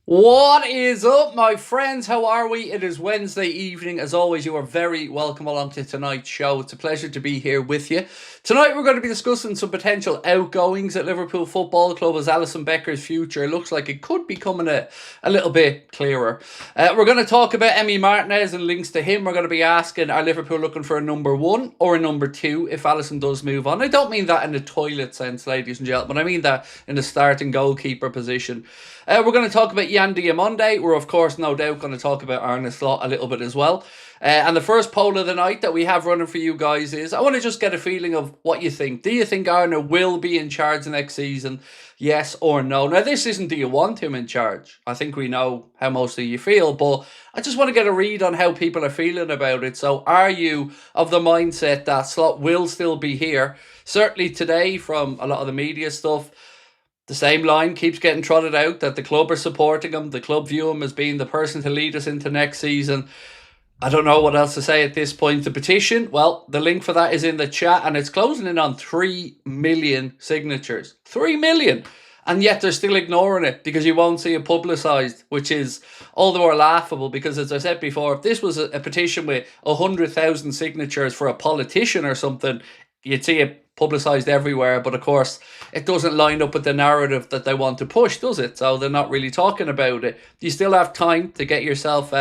What is up, my friends? How are we? It is Wednesday evening. As always, you are very welcome along to tonight's show. It's a pleasure to be here with you. Tonight, we're going to be discussing some potential outgoings at Liverpool Football Club as Alisson Becker's future looks like it could be coming a little bit clearer. We're going to talk about Emi Martinez and links to him. We're going to be asking, are Liverpool looking for a number one or a number two if Alisson does move on? I don't mean that in the toilet sense, ladies and gentlemen. I mean that in the starting goalkeeper position. We're going to talk about DIOMANDE. We're, of course, no doubt going to talk about Arne Slot a little bit as well. And the first poll of the night that we have running for you guys is, I want to just get a feeling of what you think. Do you think Arne will be in charge next season? Yes or no? Now, this isn't do you want him in charge. I think we know how most of you feel, but I just want to get a read on how people are feeling about it. So are you of the mindset that Slot will still be here? Certainly today, from a lot of the media stuff, the same line keeps getting trotted out that the club are supporting him. The club view him as being the person to lead us into next season. I don't know what else to say at this point. The petition, well, the link for that is in the chat and it's closing in on 3 million signatures. 3 million! And yet they're still ignoring it because you won't see it publicised, which is all the more laughable because, as I said before, if this was a petition with 100,000 signatures for a politician or something, you'd see it publicised everywhere. But of course, it doesn't line up with the narrative that they want to push, does it? So they're not really talking about it. You still have time to get yourself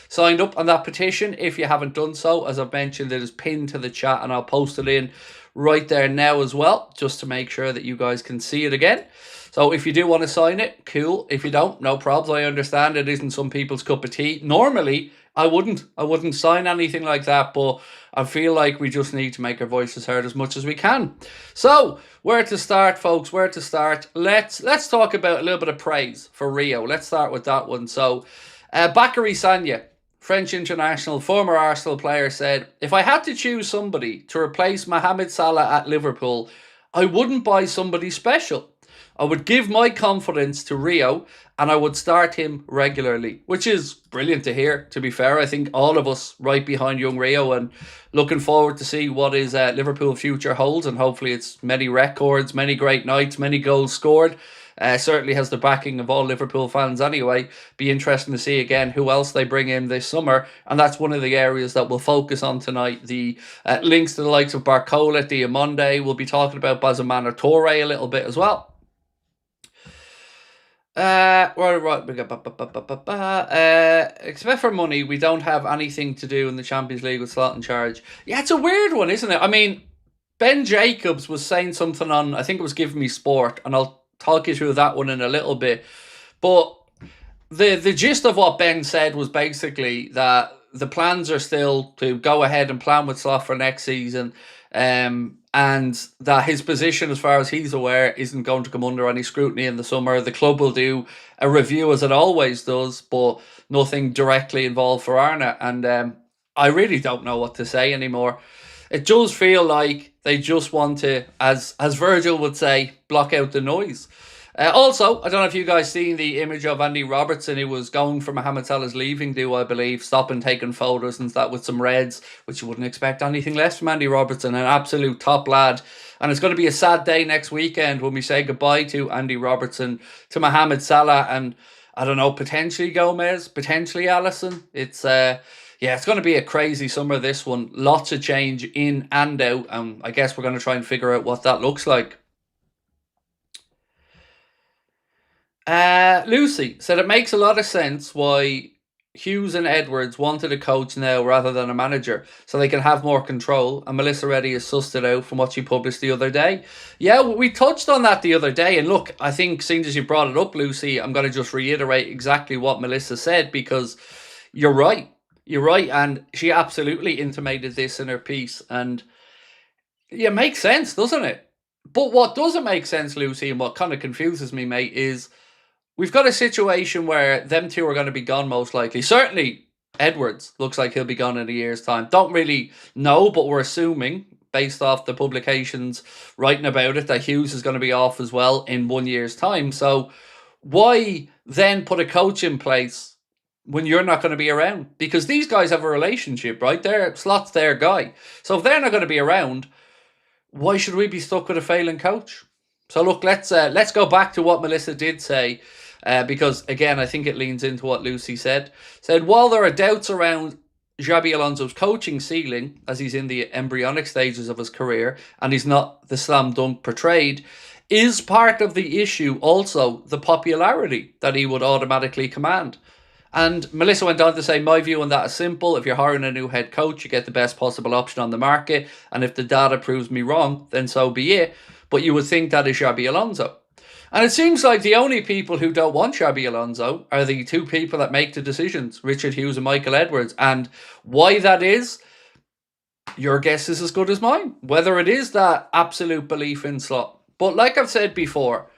signed up on that petition if you haven't done so. As I've mentioned, it is pinned to the chat and I'll post it in right there now as well, just to make sure that you guys can see it again. So if you do want to sign it, cool. If you don't, no problems. I understand it isn't some people's cup of tea. Normally, I wouldn't sign anything like that, but I feel like we just need to make our voices heard as much as we can. So, where to start, folks? Where to start? Let's talk about a little bit of praise for Rio. Let's start with that one. So, Bakary Sagna, French international, former Arsenal player, said, if I had to choose somebody to replace Mohamed Salah at Liverpool, I wouldn't buy somebody special. I would give my confidence to Rio and I would start him regularly, which is brilliant to hear, to be fair. I think all of us right behind young Rio and looking forward to see what his Liverpool future holds, and hopefully it's many records, many great nights, many goals scored. Certainly has the backing of all Liverpool fans anyway. Be interesting to see again who else they bring in this summer, and that's one of the areas that we'll focus on tonight. The links to the likes of Barcola, Diomande. We'll be talking about Bazamana Toure a little bit as well. Except for money, we don't have anything to do in the Champions League with Slot in charge. Yeah, it's a weird one, isn't it? I mean, Ben Jacobs was saying something on, I think it was Give Me Sport, and I'll talk you through that one in a little bit. But the gist of what Ben said was basically that the plans are still to go ahead and plan with Slot for next season. And that his position, as far as he's aware, isn't going to come under any scrutiny in the summer. The club will do a review as it always does, but nothing directly involved for Arne. And I really don't know what to say anymore. It does feel like they just want to, as Virgil would say, block out the noise. Also, I don't know if you guys seen the image of Andy Robertson, who was going for Mohamed Salah's leaving do, I believe, stopping taking photos and that with some Reds, which you wouldn't expect anything less from Andy Robertson, an absolute top lad. And it's going to be a sad day next weekend when we say goodbye to Andy Robertson, to Mohamed Salah, and I don't know, potentially Gomez, potentially Alisson. It's yeah, it's going to be a crazy summer, this one. Lots of change in and out, and I guess we're going to try and figure out what that looks like. Lucy said it makes a lot of sense why Hughes and Edwards wanted a coach now rather than a manager so they can have more control, and Melissa Reddy has sussed it out from what she published the other day. Yeah, we touched on that the other day, and look, I think seeing as you brought it up, Lucy, I'm going to just reiterate exactly what Melissa said, because you're right. You're right, and she absolutely intimated this in her piece, and yeah, it makes sense, doesn't it? But what doesn't make sense, Lucy, and what kind of confuses me, mate, is we've got a situation where them two are going to be gone most likely. Certainly, Edwards looks like he'll be gone in a year's time. Don't really know, but we're assuming, based off the publications writing about it, that Hughes is going to be off as well in 1 year's time. So why then put a coach in place when you're not going to be around? Because these guys have a relationship, right? Slot's their guy. So if they're not going to be around, why should we be stuck with a failing coach? So look, let's go back to what Melissa did say. because, again, I think it leans into what Lucy said. Said, while there are doubts around Xabi Alonso's coaching ceiling, as he's in the embryonic stages of his career, and he's not the slam dunk portrayed, is part of the issue also the popularity that he would automatically command. And Melissa went on to say, my view on that is simple. If you're hiring a new head coach, you get the best possible option on the market. And if the data proves me wrong, then so be it. But you would think that is Xabi Alonso. And it seems like the only people who don't want Xabi Alonso are the two people that make the decisions, Richard Hughes and Michael Edwards. And why that is, your guess is as good as mine. Whether it is that absolute belief in Slot. But like I've said before,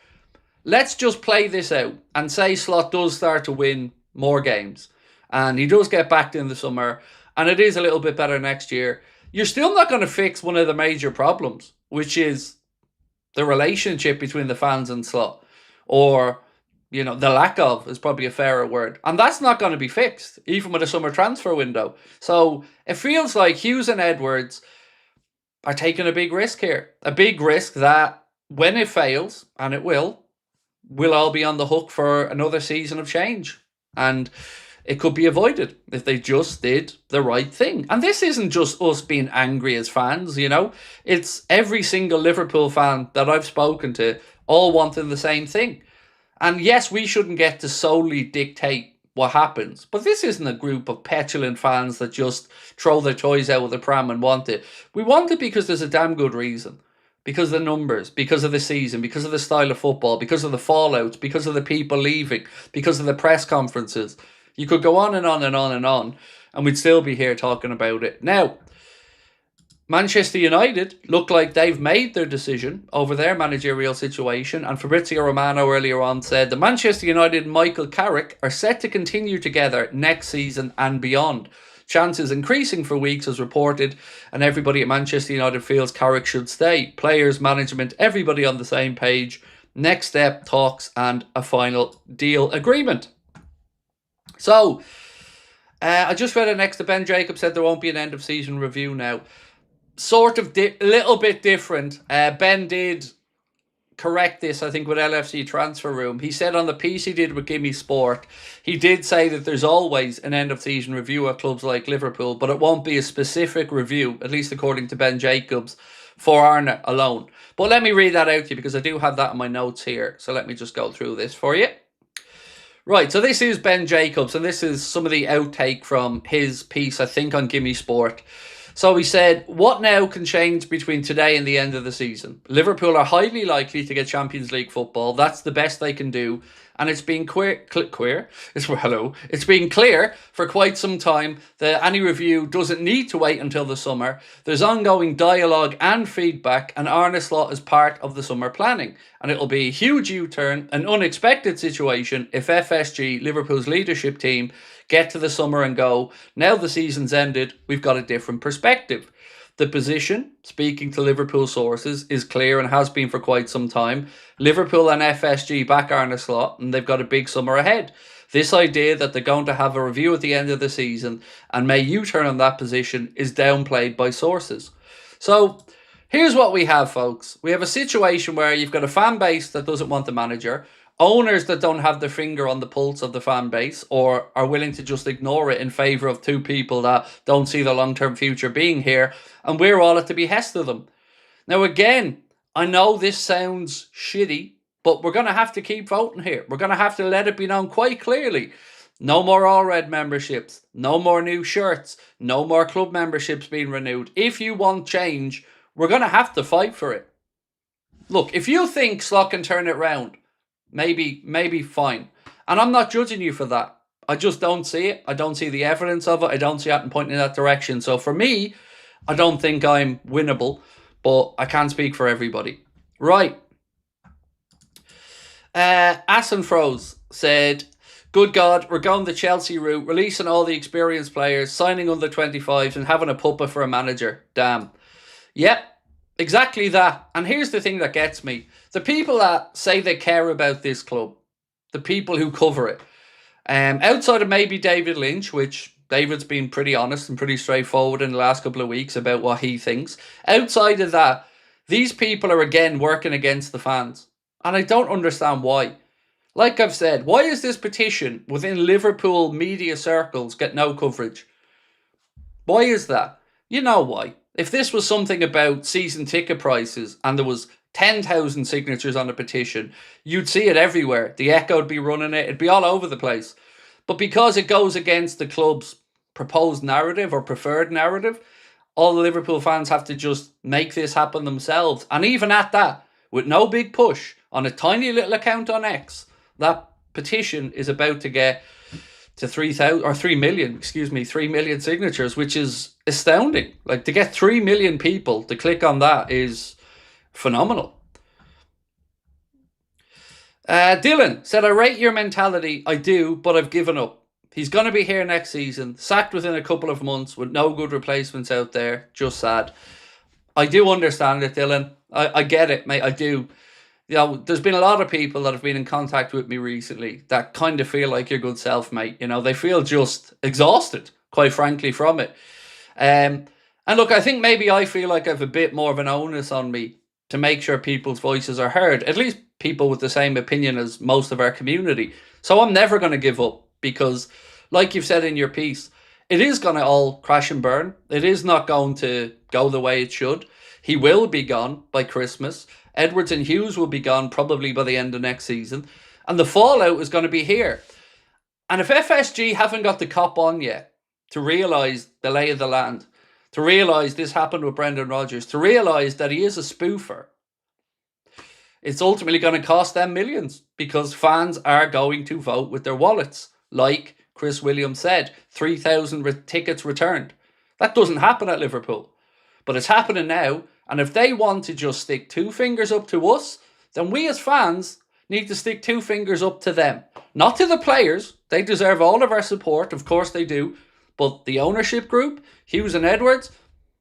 let's just play this out and say Slot does start to win more games and he does get backed in the summer and it is a little bit better next year. You're still not going to fix one of the major problems, which is the relationship between the fans and Slot, or the lack of is probably a fairer word, and that's not going to be fixed even with a summer transfer window. So it feels like Hughes and Edwards are taking a big risk here, a big risk that when it fails, and it will, we'll all be on the hook for another season of change. And it could be avoided if they just did the right thing. And this isn't just us being angry as fans, It's every single Liverpool fan that I've spoken to all wanting the same thing. And yes, we shouldn't get to solely dictate what happens. But this isn't a group of petulant fans that just throw their toys out of the pram and want it. We want it because there's a damn good reason. Because of the numbers, because of the season, because of the style of football, because of the fallouts, because of the people leaving, because of the press conferences. You could go on and on and on and on, and we'd still be here talking about it. Now, Manchester United look like they've made their decision over their managerial situation, and Fabrizio Romano earlier on said that Manchester United and Michael Carrick are set to continue together next season and beyond. Chances increasing for weeks as reported, and everybody at Manchester United feels Carrick should stay. Players, management, everybody on the same page. Next step, talks and a final deal agreement. So, I just read it next to Ben Jacobs said there won't be an end of season review now. Sort of a little bit different. Ben did correct this, I think, with LFC Transfer Room. He said on the piece he did with Gimme Sport, he did say that there's always an end of season review at clubs like Liverpool, but it won't be a specific review, at least according to Ben Jacobs, for Arne alone. But let me read that out to you because I do have that in my notes here. So let me just go through this for you. Right, so this is Ben Jacobs, and this is some of the outtake from his piece, I think, on Gimme Sport. So he said, what now can change between today and the end of the season? Liverpool are highly likely to get Champions League football. That's the best they can do. And it's been It's been clear for quite some time that any review doesn't need to wait until the summer. There's ongoing dialogue and feedback, and Arne Slot is part of the summer planning. And it'll be a huge U-turn, an unexpected situation if FSG, Liverpool's leadership team, get to the summer and go, now the season's ended, we've got a different perspective. The position, speaking to Liverpool sources, is clear and has been for quite some time. Liverpool and FSG back Arne Slot, and they've got a big summer ahead. This idea that they're going to have a review at the end of the season and may U-turn on that position is downplayed by sources. So here's what we have, folks. We have a situation where you've got a fan base that doesn't want the manager, owners that don't have their finger on the pulse of the fan base or are willing to just ignore it in favour of two people that don't see the long-term future being here, and we're all at the behest of them. Now again, I know this sounds shitty, but we're going to have to keep voting here. We're going to have to let it be known quite clearly. No more All Red memberships, no more new shirts, no more club memberships being renewed. If you want change, we're going to have to fight for it. Look, if you think Slot can turn it round, maybe fine. And I'm not judging you for that. I just don't see it. I don't see the evidence of it. I don't see it pointing in that direction. So for me, I don't think I'm winnable, but I can't speak for everybody. Right. Asenfroze said, good God, we're going the Chelsea route, releasing all the experienced players, signing under 25s and having a puppet for a manager. Damn. Yep. Exactly that. And here's the thing that gets me. The people that say they care about this club, the people who cover it, outside of maybe David Lynch, which David's been pretty honest and pretty straightforward in the last couple of weeks about what he thinks. Outside of that, these people are again working against the fans. And I don't understand why. Like I've said, why is this petition within Liverpool media circles get no coverage? Why is that? You know why. If this was something about season ticket prices and there was 10,000 signatures on a petition, you'd see it everywhere. The Echo would be running it. It'd be all over the place. But because it goes against the club's proposed narrative or preferred narrative, all the Liverpool fans have to just make this happen themselves. And even at that, with no big push on a tiny little account on X, that petition is about to get to 3 million signatures, which is astounding. Like, to get 3 million people to click on that is phenomenal. Dylan said, I rate your mentality. I do, but I've given up. He's going to be here next season, sacked within a couple of months with no good replacements out there. Just sad. I do understand it, Dylan. I get it, mate. I do. You know, there's been a lot of people that have been in contact with me recently that kind of feel like your good self, mate. You know, they feel just exhausted, quite frankly, from it. And look, I think maybe I feel like I have a bit more of an onus on me to make sure people's voices are heard, at least people with the same opinion as most of our community. So I'm never going to give up because, like you've said in your piece, it is going to all crash and burn. It is not going to go the way it should. He will be gone by Christmas. Edwards and Hughes will be gone probably by the end of next season. And the fallout is going to be here. And if FSG haven't got the cop on yet to realise the lay of the land, to realise this happened with Brendan Rodgers, to realise that he is a spoofer, it's ultimately going to cost them millions because fans are going to vote with their wallets. Like Chris Williams said, 3,000 tickets returned. That doesn't happen at Liverpool. But it's happening now. And if they want to just stick two fingers up to us, then we as fans need to stick two fingers up to them. Not to the players. They deserve all of our support. Of course they do. But the ownership group, Hughes and Edwards,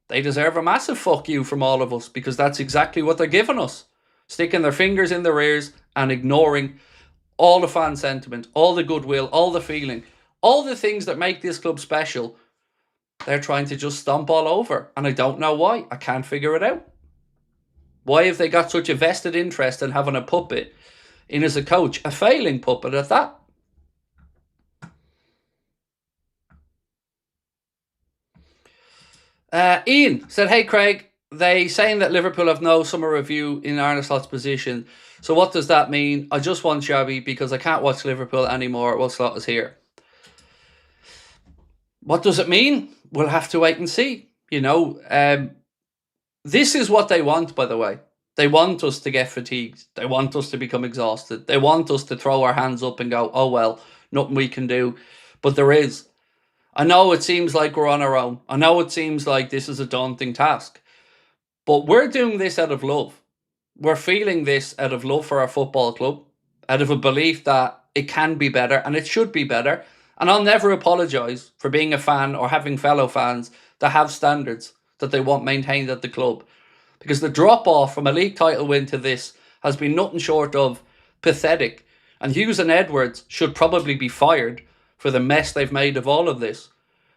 they deserve a massive fuck you from all of us because that's exactly what they're giving us. Sticking their fingers in their ears and ignoring all the fan sentiment, all the goodwill, all the feeling, all the things that make this club special. They're trying to just stomp all over. And I don't know why. I can't figure it out. Why have they got such a vested interest in having a puppet in as a coach? A failing puppet at that. Ian said, hey Craig, they saying that Liverpool have no summer review in Arne Slot's position. So what does that mean? I just want Xabi because I can't watch Liverpool anymore while Slot is here. What does it mean? We'll have to wait and see. You know, this is what they want, by the way. They want us to get fatigued. They want us to become exhausted. They want us to throw our hands up and go, oh, well, nothing we can do. But there is. I know it seems like we're on our own. I know it seems like this is a daunting task. But we're doing this out of love. We're feeling this out of love for our football club, out of a belief that it can be better and it should be better. And I'll never apologise for being a fan or having fellow fans that have standards that they want maintained at the club. Because the drop-off from a league title win to this has been nothing short of pathetic. And Hughes and Edwards should probably be fired for the mess they've made of all of this.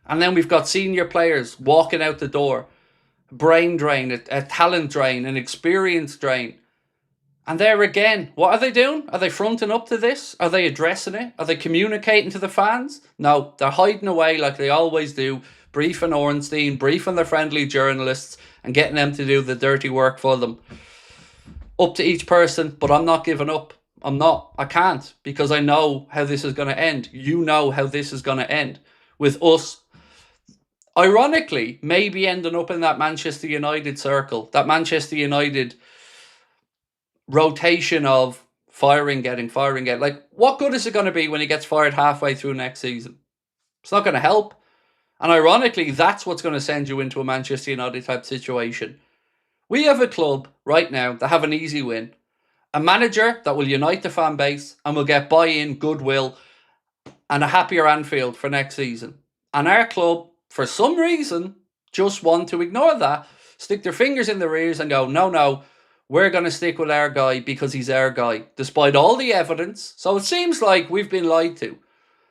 And then we've got senior players walking out the door. Brain drain, a talent drain, an experience drain. And there again, what are they doing? Are they fronting up to this? Are they addressing it? Are they communicating to the fans? No, they're hiding away like they always do, briefing Ornstein, briefing their friendly journalists and getting them to do the dirty work for them. Up to each person, but I'm not giving up. I'm not. I can't, because I know how this is going to end. You know how this is going to end. With us, ironically, maybe ending up in that Manchester United circle, that Manchester United rotation of firing, getting. Like, what good is it going to be when he gets fired halfway through next season? It's not going to help. And ironically, that's what's going to send you into a Manchester United type situation. We have a club right now that have an easy win. A manager that will unite the fan base and will get buy-in, goodwill, and a happier Anfield for next season. And our club, for some reason, just want to ignore that, stick their fingers in their ears and go, no, we're going to stick with our guy because he's our guy, despite all the evidence. So it seems like we've been lied to.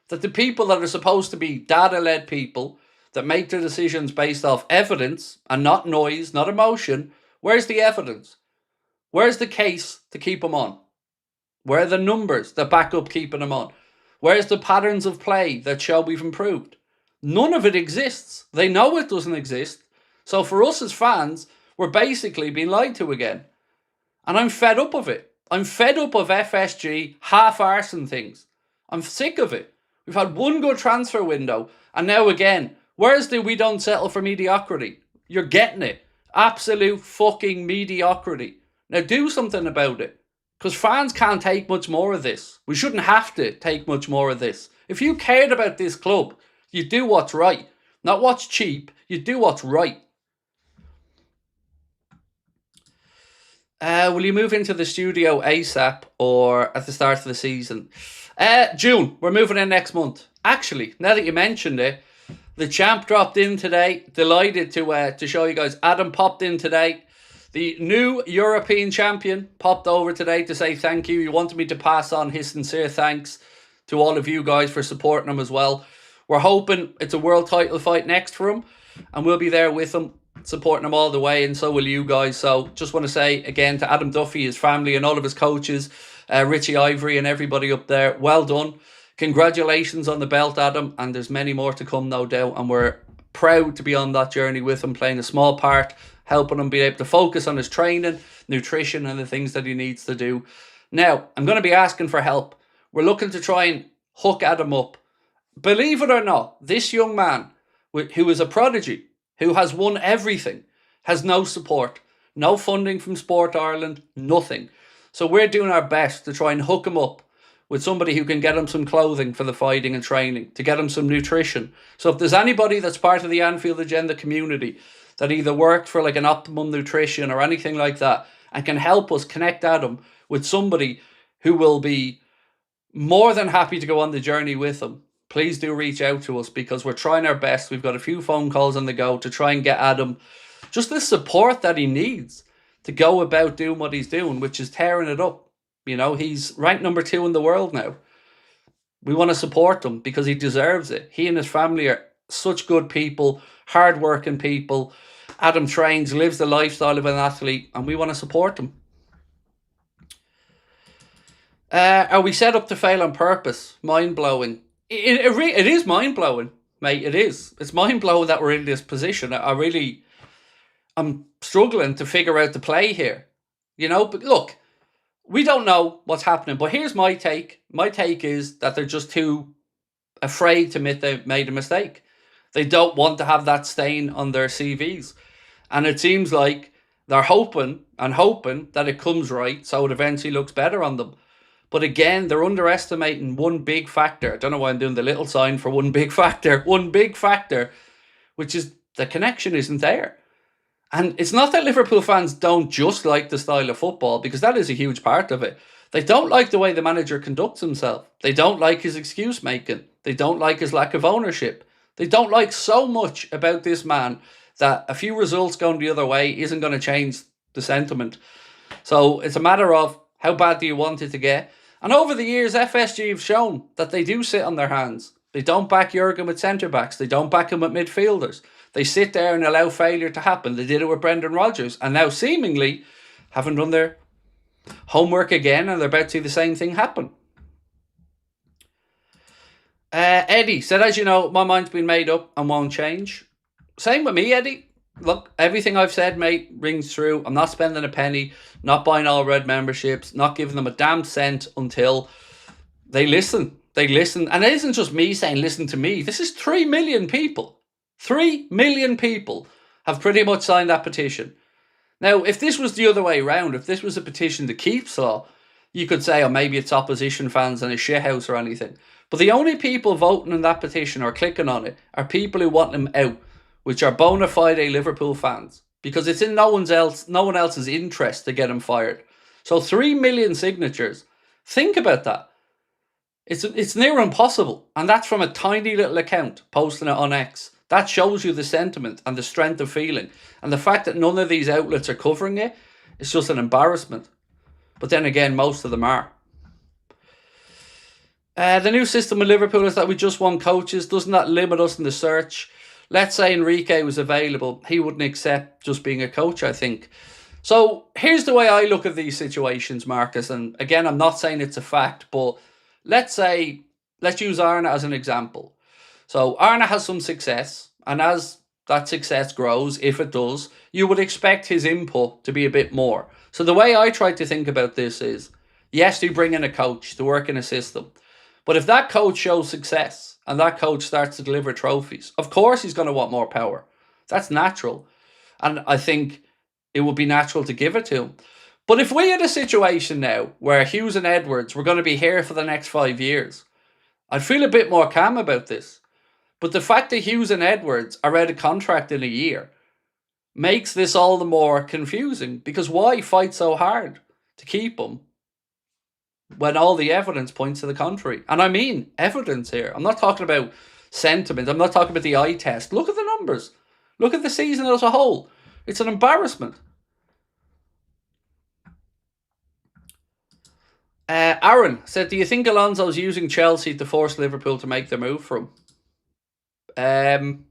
That the people that are supposed to be data-led people that make their decisions based off evidence and not noise, not emotion, where's the evidence? Where's the case to keep them on? Where are the numbers that back up keeping him on? Where's the patterns of play that show we've improved? None of it exists. They know it doesn't exist. So for us as fans, we're basically being lied to again. And I'm fed up of it. I'm fed up of FSG half-arsing things. I'm sick of it. We've had one good transfer window, and now again, where's the we don't settle for mediocrity? You're getting it. Absolute fucking mediocrity. Now do something about it. Because fans can't take much more of this. We shouldn't have to take much more of this. If you cared about this club, you do what's right. Not what's cheap. You do what's right. Will you move into the studio ASAP or at the start of the season? June. We're moving in next month. Actually, now that you mentioned it, the champ dropped in today. Delighted to show you guys. Adam popped in today. The new European champion popped over today to say thank you. He wanted me to pass on his sincere thanks to all of you guys for supporting him as well. We're hoping it's a world title fight next for him, and we'll be there with him, supporting him all the way, and so will you guys. So just want to say again to Adam Duffy, his family, and all of his coaches, Richie Ivory and everybody up there, well done. Congratulations on the belt, Adam, and there's many more to come, no doubt, and we're proud to be on that journey with him, playing a small part, helping him be able to focus on his training, nutrition, and the things that he needs to do. Now, I'm going to be asking for help. We're looking to try and hook Adam up. Believe it or not, this young man, who is a prodigy, who has won everything, has no support, no funding from Sport Ireland, nothing. So we're doing our best to try and hook him up with somebody who can get him some clothing for the fighting and training, to get him some nutrition. So if there's anybody that's part of the Anfield Agenda community that either worked for like an Optimum Nutrition or anything like that and can help us connect Adam with somebody who will be more than happy to go on the journey with him, please do reach out to us, because we're trying our best. We've got a few phone calls on the go to try and get Adam just the support that he needs to go about doing what he's doing, which is tearing it up. You know, he's ranked number 2 in the world now. We want to support him because he deserves it. He and his family are such good people, hard-working people. Adam trains, lives the lifestyle of an athlete, and we want to support him. Are we set up to fail on purpose? Mind-blowing. It is mind-blowing, mate. It is. It's mind-blowing that we're in this position. I'm struggling to figure out the play here. You know, but look, we don't know what's happening. But here's my take. My take is that they're just too afraid to admit they've made a mistake. They don't want to have that stain on their CVs. And it seems like they're hoping that it comes right so it eventually looks better on them. But again, they're underestimating one big factor. I don't know why I'm doing the little sign for one big factor. One big factor, which is the connection isn't there. And it's not that Liverpool fans don't just like the style of football, because that is a huge part of it. They don't like the way the manager conducts himself. They don't like his excuse making. They don't like his lack of ownership. They don't like so much about this man that a few results going the other way isn't going to change the sentiment. So it's a matter of how bad do you want it to get. And over the years, FSG have shown that they do sit on their hands. They don't back Jurgen with centre-backs. They don't back him with midfielders. They sit there and allow failure to happen. They did it with Brendan Rodgers. And now seemingly haven't done their homework again, and they're about to see the same thing happen. Eddie said, as you know, my mind's been made up and won't change. Same with me, Eddie. Look, everything I've said, mate, rings through. I'm not spending a penny, not buying all red memberships, not giving them a damn cent until they listen. They listen. And it isn't just me saying, listen to me. This is 3 million people. 3 million people have pretty much signed that petition. Now, if this was the other way around, if this was a petition to keep Slaw, you could say, oh, maybe it's opposition fans and a shithouse or anything. But the only people voting on that petition or clicking on it are people who want him out, which are bona fide Liverpool fans, because it's in no one else's interest to get him fired. So 3 million signatures. Think about that. It's near impossible. And that's from a tiny little account posting it on X. That shows you the sentiment and the strength of feeling. And the fact that none of these outlets are covering it, it's just an embarrassment. But then again, most of them are. The new system with Liverpool is that we just want coaches. Doesn't that limit us in the search? Let's say Enrique was available. He wouldn't accept just being a coach, I think. So here's the way I look at these situations, Marcus. And again, I'm not saying it's a fact, but let's use Arna as an example. So Arna has some success, and as that success grows, if it does, you would expect his input to be a bit more. So the way I try to think about this is, yes, you bring in a coach to work in a system, but if that coach shows success and that coach starts to deliver trophies, of course he's going to want more power. That's natural. And I think it would be natural to give it to him. But if we had a situation now where Hughes and Edwards were going to be here for the next 5 years, I'd feel a bit more calm about this. But the fact that Hughes and Edwards are out of contract in a year makes this all the more confusing, because why fight so hard to keep them when all the evidence points to the contrary? And I mean evidence here. I'm not talking about sentiment. I'm not talking about the eye test. Look at the numbers. Look at the season as a whole. It's an embarrassment. Aaron said, do you think Alonso's using Chelsea to force Liverpool to make their move for him? I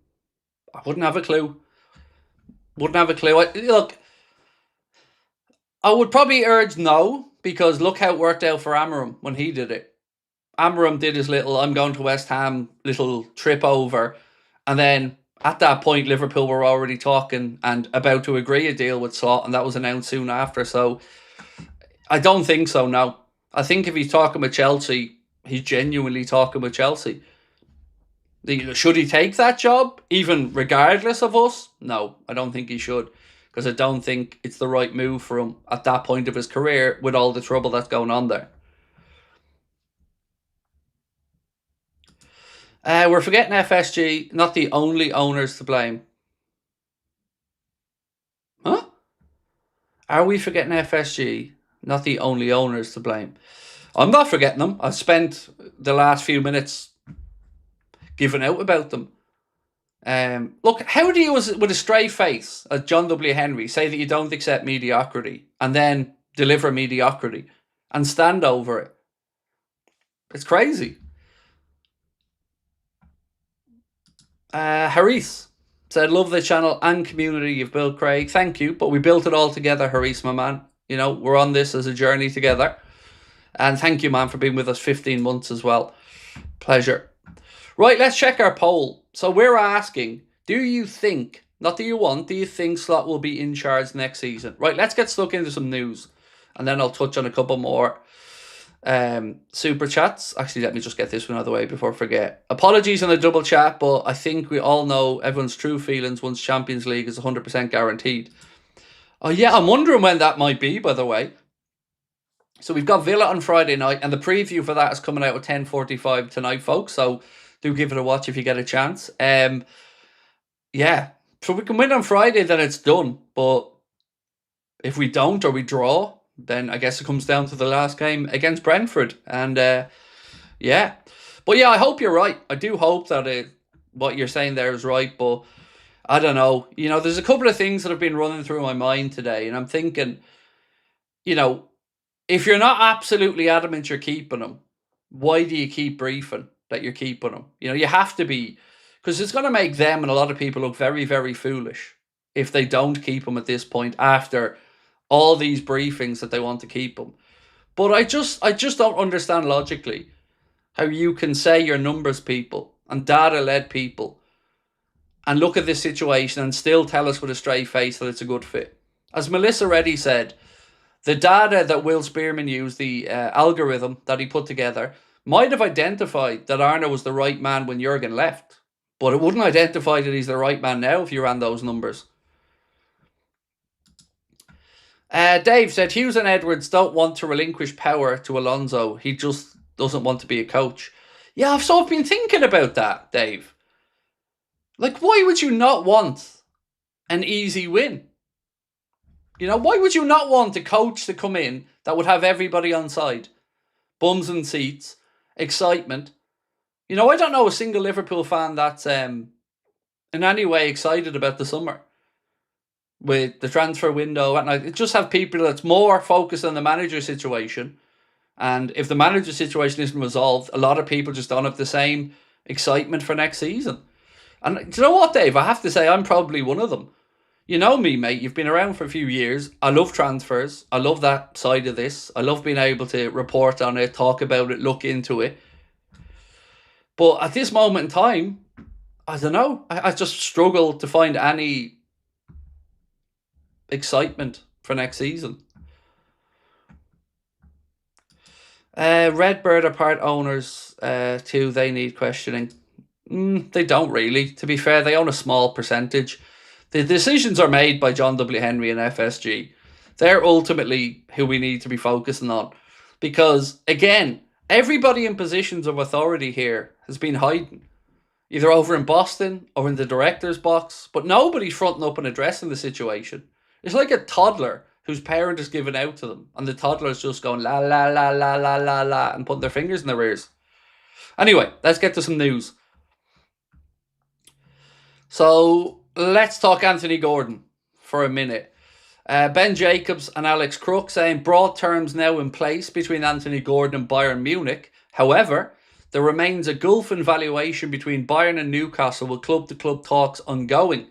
wouldn't have a clue. Look, I would probably urge no, because look how it worked out for Amorim when he did it. Amorim did his little, I'm going to West Ham, little trip over. And then at that point, Liverpool were already talking and about to agree a deal with Slot, and that was announced soon after. So I don't think so, no. I think if he's talking with Chelsea, he's genuinely talking with Chelsea. Should he take that job, even regardless of us? No, I don't think he should, because I don't think it's the right move for him at that point of his career with all the trouble that's going on there. We're forgetting FSG, not the only owners to blame. Huh? Are we forgetting FSG, not the only owners to blame? I'm not forgetting them. I've spent the last few minutes giving out about them. Look, how do you, with a straight face, as John W. Henry, say that you don't accept mediocrity and then deliver mediocrity and stand over it? It's crazy. Haris said, love the channel and community you've built, Craig. Thank you, but we built it all together, Haris, my man. You know, we're on this as a journey together. And thank you, man, for being with us 15 months as well. Pleasure. Right, let's check our poll. So we're asking, do you think, not do you want, do you think Slot will be in charge next season? Right, let's get stuck into some news. And then I'll touch on a couple more super chats. Actually, let me just get this one out of the way before I forget. Apologies on the double chat, but I think we all know everyone's true feelings once Champions League is 100% guaranteed. Oh yeah, I'm wondering when that might be, by the way. So we've got Villa on Friday night, and the preview for that is coming out at 10:45 tonight, folks. So do give it a watch if you get a chance. Yeah, so we can win on Friday, then it's done. But if we don't, or we draw, then I guess it comes down to the last game against Brentford. And yeah, but yeah, I hope you're right. I do hope that what you're saying there is right. But I don't know. You know, there's a couple of things that have been running through my mind today, and I'm thinking, you know, if you're not absolutely adamant you're keeping them, why do you keep briefing that you're keeping them? You know, you have to be, because it's going to make them and a lot of people look very, very foolish if they don't keep them at this point after all these briefings that they want to keep them. But I just don't understand logically how you can say you're numbers people and data-led people and look at this situation and still tell us with a straight face that it's a good fit. As Melissa Reddy said, the data that Will Spearman used, the algorithm that he put together, might have identified that Arna was the right man when Jurgen left, but it wouldn't identify that he's the right man now if you ran those numbers. Dave said, Hughes and Edwards don't want to relinquish power to Alonso. He just doesn't want to be a coach. Yeah, I've sort of been thinking about that, Dave. Like, why would you not want an easy win? You know, why would you not want a coach to come in that would have everybody on side? Bums and seats, excitement. You know, I don't know a single Liverpool fan that's in any way excited about the summer with the transfer window. And I just have people that's more focused on the manager situation. And if the manager situation isn't resolved, a lot of people just don't have the same excitement for next season. And do you know what, Dave? I have to say I'm probably one of them. You know me, mate. You've been around for a few years. I love transfers. I love that side of this. I love being able to report on it, talk about it, look into it. But at this moment in time, I don't know. I just struggle to find any excitement for next season. Redbird are part owners too. They need questioning. They don't really. To be fair, they own a small percentage. The decisions are made by John W. Henry and FSG. They're ultimately who we need to be focusing on. Because, again, everybody in positions of authority here has been hiding. Either over in Boston or in the director's box. But nobody's fronting up and addressing the situation. It's like a toddler whose parent is giving out to them. And the toddler's just going la la la la la la la and putting their fingers in their ears. Anyway, let's get to some news. So, let's talk Anthony Gordon for a minute. Ben Jacobs and Alex Crook saying broad terms now in place between Anthony Gordon and Bayern Munich. However, there remains a gulf in valuation between Bayern and Newcastle with club-to-club talks ongoing.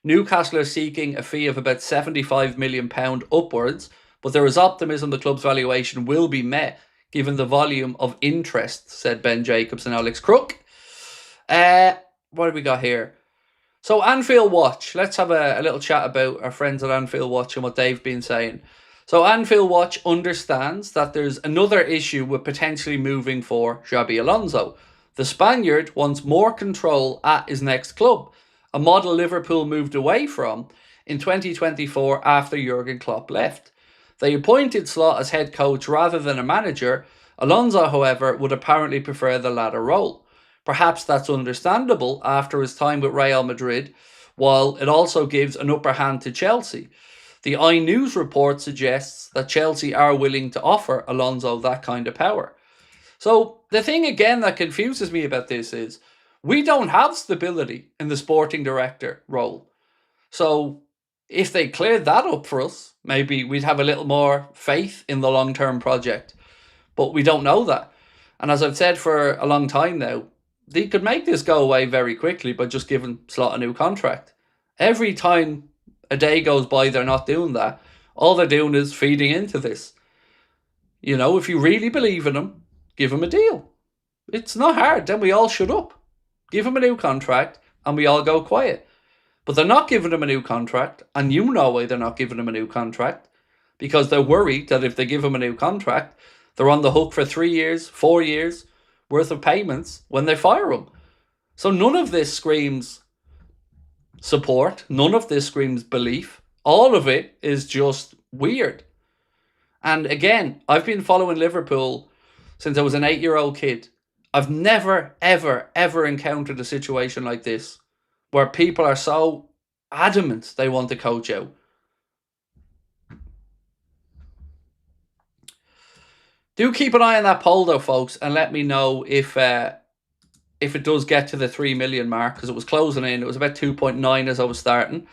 Newcastle are seeking a fee of about £75 million upwards, but there is optimism the club's valuation will be met given the volume of interest, said Ben Jacobs and Alex Crook. What have we got here? So Anfield Watch, let's have a little chat about our friends at Anfield Watch and what they've been saying. So Anfield Watch understands that there's another issue with potentially moving for Xabi Alonso. The Spaniard wants more control at his next club, a model Liverpool moved away from in 2024 after Jurgen Klopp left. They appointed Slot as head coach rather than a manager. Alonso, however, would apparently prefer the latter role. Perhaps that's understandable after his time with Real Madrid, while it also gives an upper hand to Chelsea. The iNews report suggests that Chelsea are willing to offer Alonso that kind of power. So the thing again that confuses me about this is we don't have stability in the sporting director role. So if they cleared that up for us, maybe we'd have a little more faith in the long-term project. But we don't know that. And as I've said for a long time now, they could make this go away very quickly by just giving Slot a new contract. Every time a day goes by, they're not doing that. All they're doing is feeding into this. You know, if you really believe in him, give him a deal. It's not hard. Then we all shut up. Give him a new contract and we all go quiet. But they're not giving him a new contract, and you know why they're not giving him a new contract. Because they're worried that if they give him a new contract, they're on the hook for 3 years, 4 years worth of payments when they fire him. So none of this screams support. None of this screams belief. All of it is just weird. And again, I've been following Liverpool since I was an 8-year-old kid. I've never, ever, ever encountered a situation like this where people are so adamant they want to coach out. Do keep an eye on that poll though, folks, and let me know if it does get to the 3 million mark, because it was closing in. It was about 2.9 as I was starting.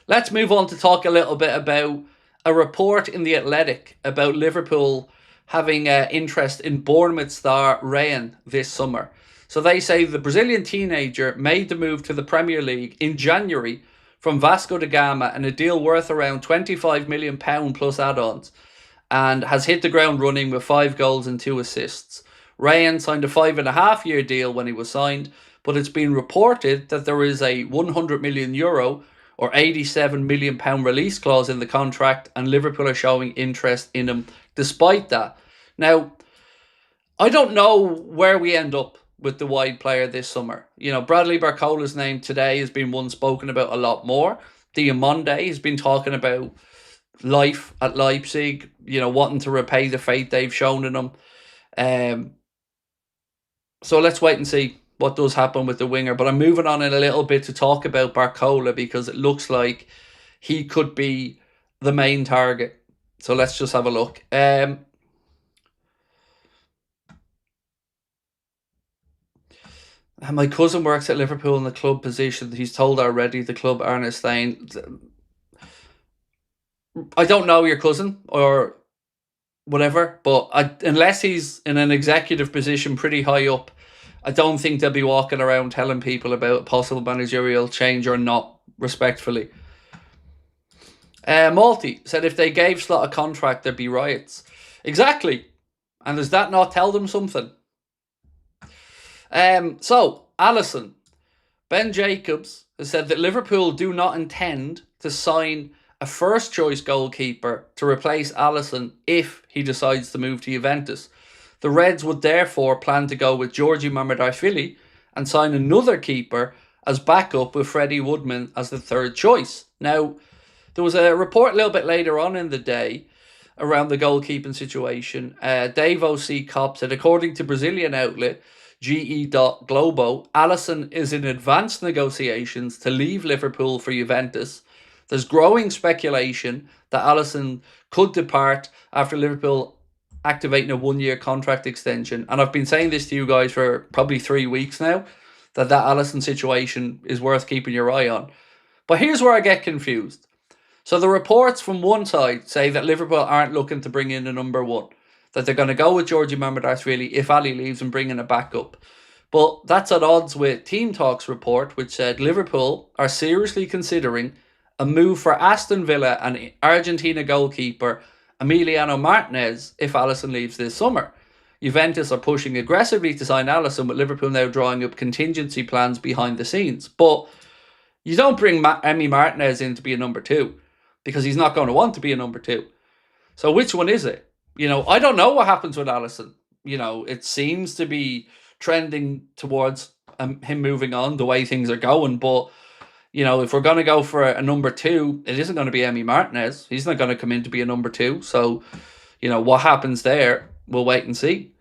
Let's move on to talk a little bit about a report in The Athletic about Liverpool having interest in Bournemouth star Ryan this summer. So they say the Brazilian teenager made the move to the Premier League in January from Vasco da Gama in a deal worth around £25 million plus add-ons, and has hit the ground running with 5 goals and 2 assists. Ryan signed a 5.5-year deal when he was signed, but it's been reported that there is a €100 million or £87 million release clause in the contract, and Liverpool are showing interest in him despite that. Now, I don't know where we end up with the wide player this summer. You know, Bradley Barcola's name today has been one spoken about a lot more. DIOMANDE has been talking about life at Leipzig, you know, wanting to repay the faith they've shown in him. So let's wait and see what does happen with the winger. But I'm moving on in a little bit to talk about Barcola, because it looks like he could be the main target. So let's just have a look. My cousin works at Liverpool in the club position. He's told already the club aren't staying. I don't know your cousin or whatever, but unless he's in an executive position pretty high up, I don't think they'll be walking around telling people about possible managerial change or not, respectfully. Malty said if they gave Slot a contract, there'd be riots. Exactly. And does that not tell them something? So, ALISSON. Ben Jacobs has said that Liverpool do not intend to sign a first-choice goalkeeper to replace ALISSON if he decides to move to Juventus. The Reds would therefore plan to go with Georgi Mamardashvili and sign another keeper as backup with Freddie Woodman as the third choice. Now, there was a report a little bit later on in the day around the goalkeeping situation. Dave O.C. Kopp said, according to Brazilian outlet GE.Globo, ALISSON is in advanced negotiations to leave Liverpool for Juventus. There's growing speculation that ALISSON could depart after Liverpool activating a one-year contract extension. And I've been saying this to you guys for probably 3 weeks now, that ALISSON situation is worth keeping your eye on. But here's where I get confused. So the reports from one side say that Liverpool aren't looking to bring in a number one, that they're going to go with Georgi Mamardashvili if Ali leaves and bring in a backup. But that's at odds with Team Talk's report, which said Liverpool are seriously considering a move for Aston Villa and Argentina goalkeeper Emiliano Martinez if Alisson leaves this summer. Juventus are pushing aggressively to sign Alisson, with Liverpool now drawing up contingency plans behind the scenes. But you don't bring Emi Martinez in to be a number two, because he's not going to want to be a number two. So which one is it? I don't know what happens with Alisson. It seems to be trending towards him moving on the way things are going. But, if we're going to go for a number two, it isn't going to be Emi Martinez. He's not going to come in to be a number two. So, what happens there, we'll wait and see.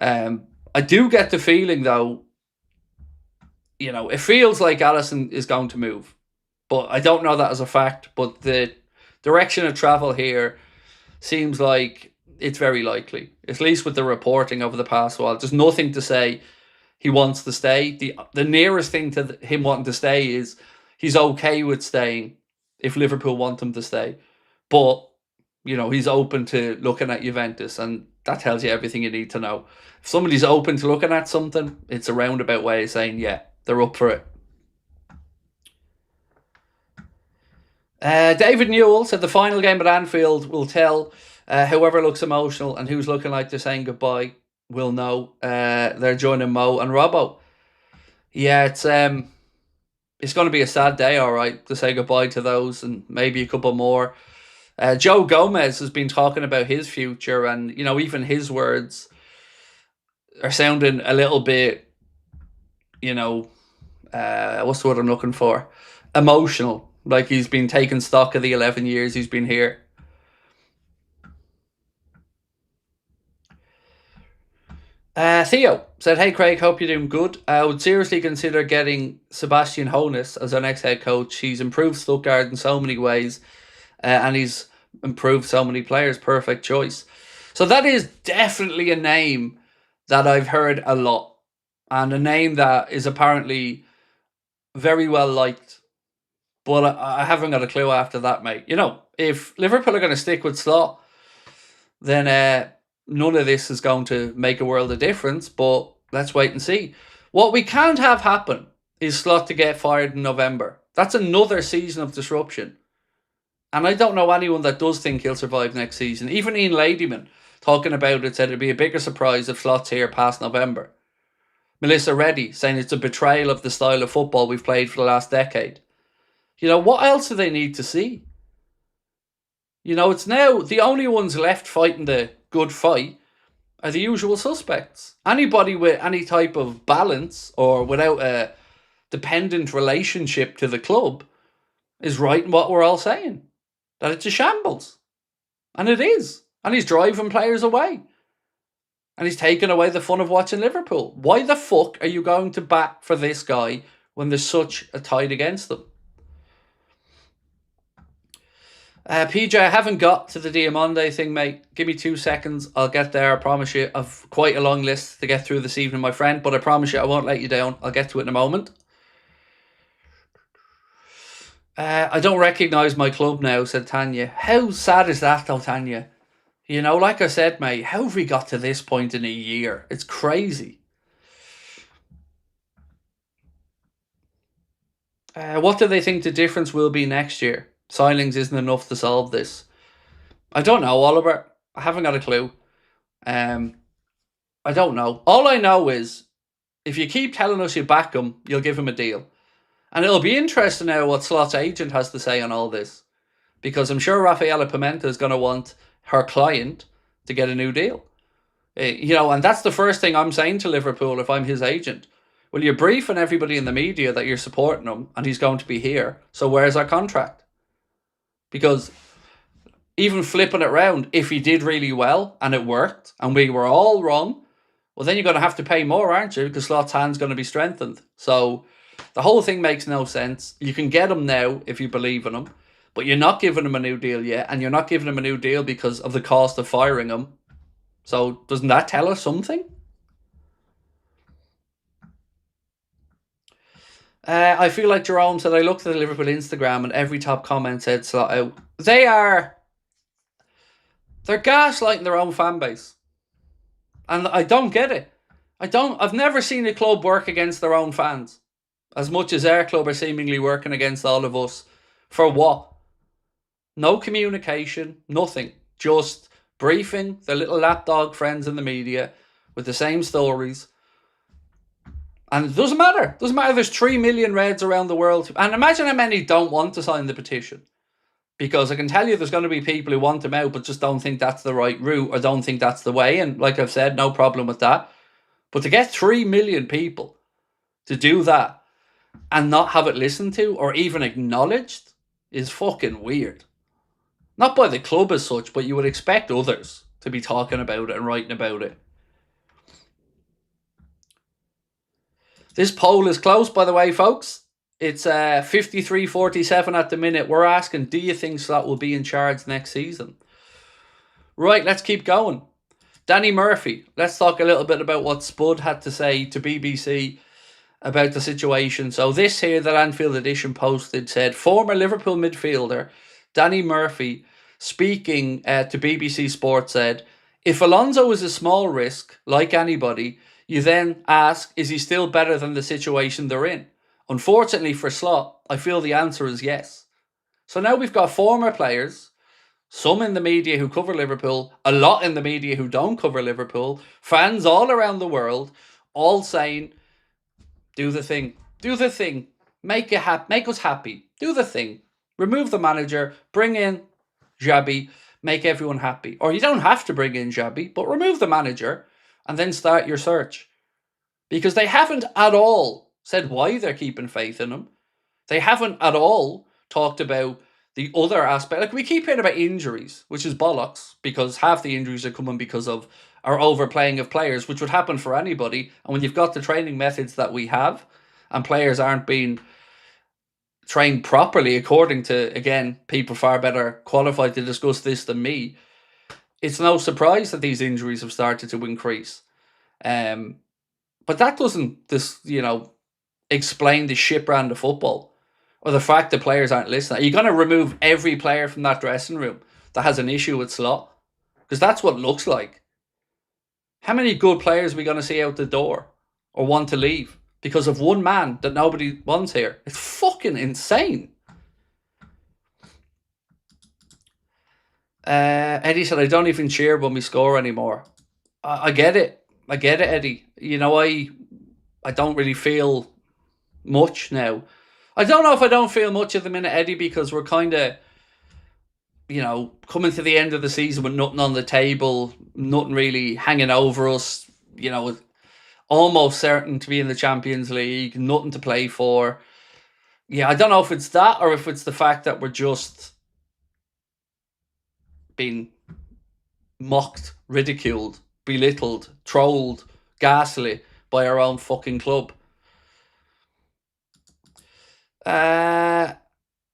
I do get the feeling, though, it feels like Alisson is going to move. But I don't know that as a fact. But the direction of travel here seems like it's very likely, at least with the reporting over the past while. There's nothing to say he wants to stay. The nearest thing to him wanting to stay is he's okay with staying if Liverpool want him to stay. But, he's open to looking at Juventus, and that tells you everything you need to know. If somebody's open to looking at something, it's a roundabout way of saying, yeah, they're up for it. David Newell said the final game at Anfield will tell whoever looks emotional and who's looking like they're saying goodbye will know. They're joining Mo and Robbo. Yeah, it's going to be a sad day, all right, to say goodbye to those and maybe a couple more. Joe Gomez has been talking about his future, and even his words are sounding a little bit, what's the word I'm looking for? Emotional. Like he's been taking stock of the 11 years he's been here. Theo said, hey Craig, hope you're doing good. I would seriously consider getting Sebastian Hoeneß as our next head coach. He's improved Stuttgart in so many ways, and he's improved so many players. Perfect choice. So that is definitely a name that I've heard a lot, and a name that is apparently very well liked. But I haven't got a clue after that, mate. If Liverpool are going to stick with Slot, then none of this is going to make a world of difference. But let's wait and see. What we can't have happen is Slot to get fired in November. That's another season of disruption. And I don't know anyone that does think he'll survive next season. Even Ian Ladyman, talking about it, said it'd be a bigger surprise if Slot's here past November. Melissa Reddy saying it's a betrayal of the style of football we've played for the last decade. What else do they need to see? It's now the only ones left fighting the good fight are the usual suspects. Anybody with any type of balance or without a dependent relationship to the club is right in what we're all saying. That it's a shambles. And it is. And he's driving players away. And he's taking away the fun of watching Liverpool. Why the fuck are you going to bat for this guy when there's such a tide against them? PJ, I haven't got to the DIOMANDE thing, mate. Give me 2 seconds. I'll get there. I promise you. I've quite a long list to get through this evening, my friend. But I promise you, I won't let you down. I'll get to it in a moment. I don't recognise my club now, said Tanya. How sad is that, though, Tanya? Like I said, mate, how have we got to this point in a year? It's crazy. What do they think the difference will be next year? Signings isn't enough to solve this. I don't know, Oliver. I haven't got a clue. I don't know. All I know is if you keep telling us you back him, you'll give him a deal. And it'll be interesting now what Slot's agent has to say on all this. Because I'm sure Rafaela Pimenta is going to want her client to get a new deal. And that's the first thing I'm saying to Liverpool if I'm his agent. Well, you're briefing everybody in the media that you're supporting him and he's going to be here. So where's our contract? Because even flipping it around, if he did really well and it worked and we were all wrong, well, then you're going to have to pay more, aren't you? Because Slot's hand's going to be strengthened. So the whole thing makes no sense. You can get him now if you believe in him, but you're not giving him a new deal yet, and you're not giving him a new deal because of the cost of firing him. So doesn't that tell us something? I feel like Jerome said, I looked at the Liverpool Instagram and every top comment said Slot out. They're gaslighting their own fan base. And I don't get it. I've never seen a club work against their own fans as much as our club are seemingly working against all of us. For what? No communication, nothing. Just briefing the little lapdog friends in the media with the same stories. And it doesn't matter. It doesn't matter. There's 3 million Reds around the world. And imagine how many don't want to sign the petition. Because I can tell you there's going to be people who want him out but just don't think that's the right route or don't think that's the way. And like I've said, no problem with that. But to get 3 million people to do that and not have it listened to or even acknowledged is fucking weird. Not by the club as such, but you would expect others to be talking about it and writing about it. This poll is close, by the way, folks. It's 53-47 at the minute. We're asking, do you think Slot will be in charge next season? Right, let's keep going. Danny Murphy. Let's talk a little bit about what Spud had to say to BBC about the situation. So this here that Anfield Edition posted said, former Liverpool midfielder Danny Murphy, speaking to BBC Sport, said, if ALONSO is a small risk, like anybody, you then ask, is he still better than the situation they're in? Unfortunately for Slot, I feel the answer is yes. So now we've got former players, some in the media who cover Liverpool, a lot in the media who don't cover Liverpool, fans all around the world, all saying, do the thing, make us happy, do the thing, remove the manager, bring in Xabi, make everyone happy. Or you don't have to bring in Xabi, but remove the manager and then start your search. Because they haven't at all said why they're keeping faith in him. They haven't at all talked about the other aspect. Like, we keep hearing about injuries, which is bollocks, because half the injuries are coming because of our overplaying of players, which would happen for anybody. And when you've got the training methods that we have, and players aren't being trained properly, according to, again, people far better qualified to discuss this than me, it's no surprise that these injuries have started to increase. But that doesn't explain the shit brand of football or the fact that players aren't listening. Are you going to remove every player from that dressing room that has an issue with Slot? Because that's what it looks like. How many good players are we going to see out the door or want to leave because of one man that nobody wants here? It's fucking insane. Eddie said, I don't even cheer when we score anymore. I get it. I get it, Eddie. I don't really feel much now. I don't know if I don't feel much at the minute, Eddie, because we're kind of, coming to the end of the season with nothing on the table, nothing really hanging over us, almost certain to be in the Champions League, nothing to play for. Yeah, I don't know if it's that or if it's the fact that we're just being mocked, ridiculed, belittled, trolled, gaslit by our own fucking club.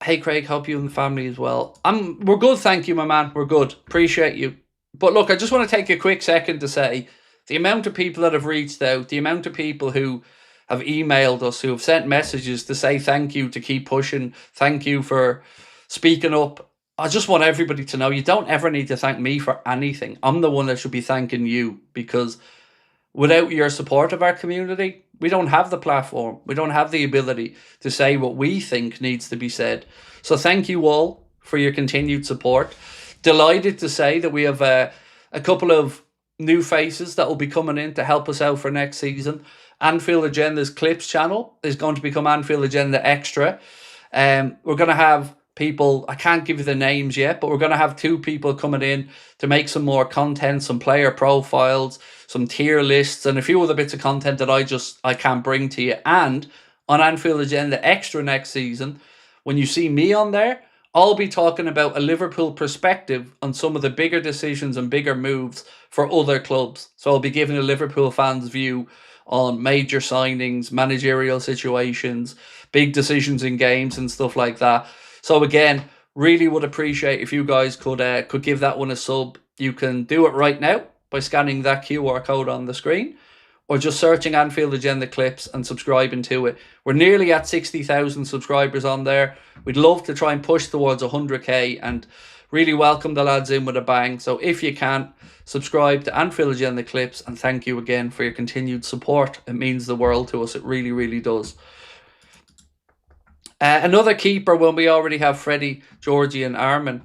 Hey Craig, hope you and the family as well. We're good, thank you, my man. We're good. Appreciate you. But look, I just want to take a quick second to say the amount of people that have reached out, the amount of people who have emailed us, who have sent messages to say thank you, to keep pushing, thank you for speaking up. I just want everybody to know you don't ever need to thank me for anything. I'm the one that should be thanking you, because without your support of our community, we don't have the platform. We don't have the ability to say what we think needs to be said. So thank you all for your continued support. Delighted to say that we have a couple of new faces that will be coming in to help us out for next season. Anfield Agenda's Clips channel is going to become Anfield Agenda Extra. We're going to have people, I can't give you the names yet, but we're going to have 2 people coming in to make some more content, some player profiles, some tier lists, and a few other bits of content that I can't bring to you. And on Anfield Agenda Extra next season, when you see me on there, I'll be talking about a Liverpool perspective on some of the bigger decisions and bigger moves for other clubs. So I'll be giving a Liverpool fan's view on major signings, managerial situations, big decisions in games and stuff like that. So again, really would appreciate if you guys could give that one a sub. You can do it right now by scanning that QR code on the screen, or just searching Anfield Agenda Clips and subscribing to it. We're nearly at 60,000 subscribers on there. We'd love to try and push towards 100k and really welcome the lads in with a bang. So if you can, subscribe to Anfield Agenda Clips, and thank you again for your continued support. It means the world to us. It really, really does. Another keeper when we already have Freddie, Georgie and Armin.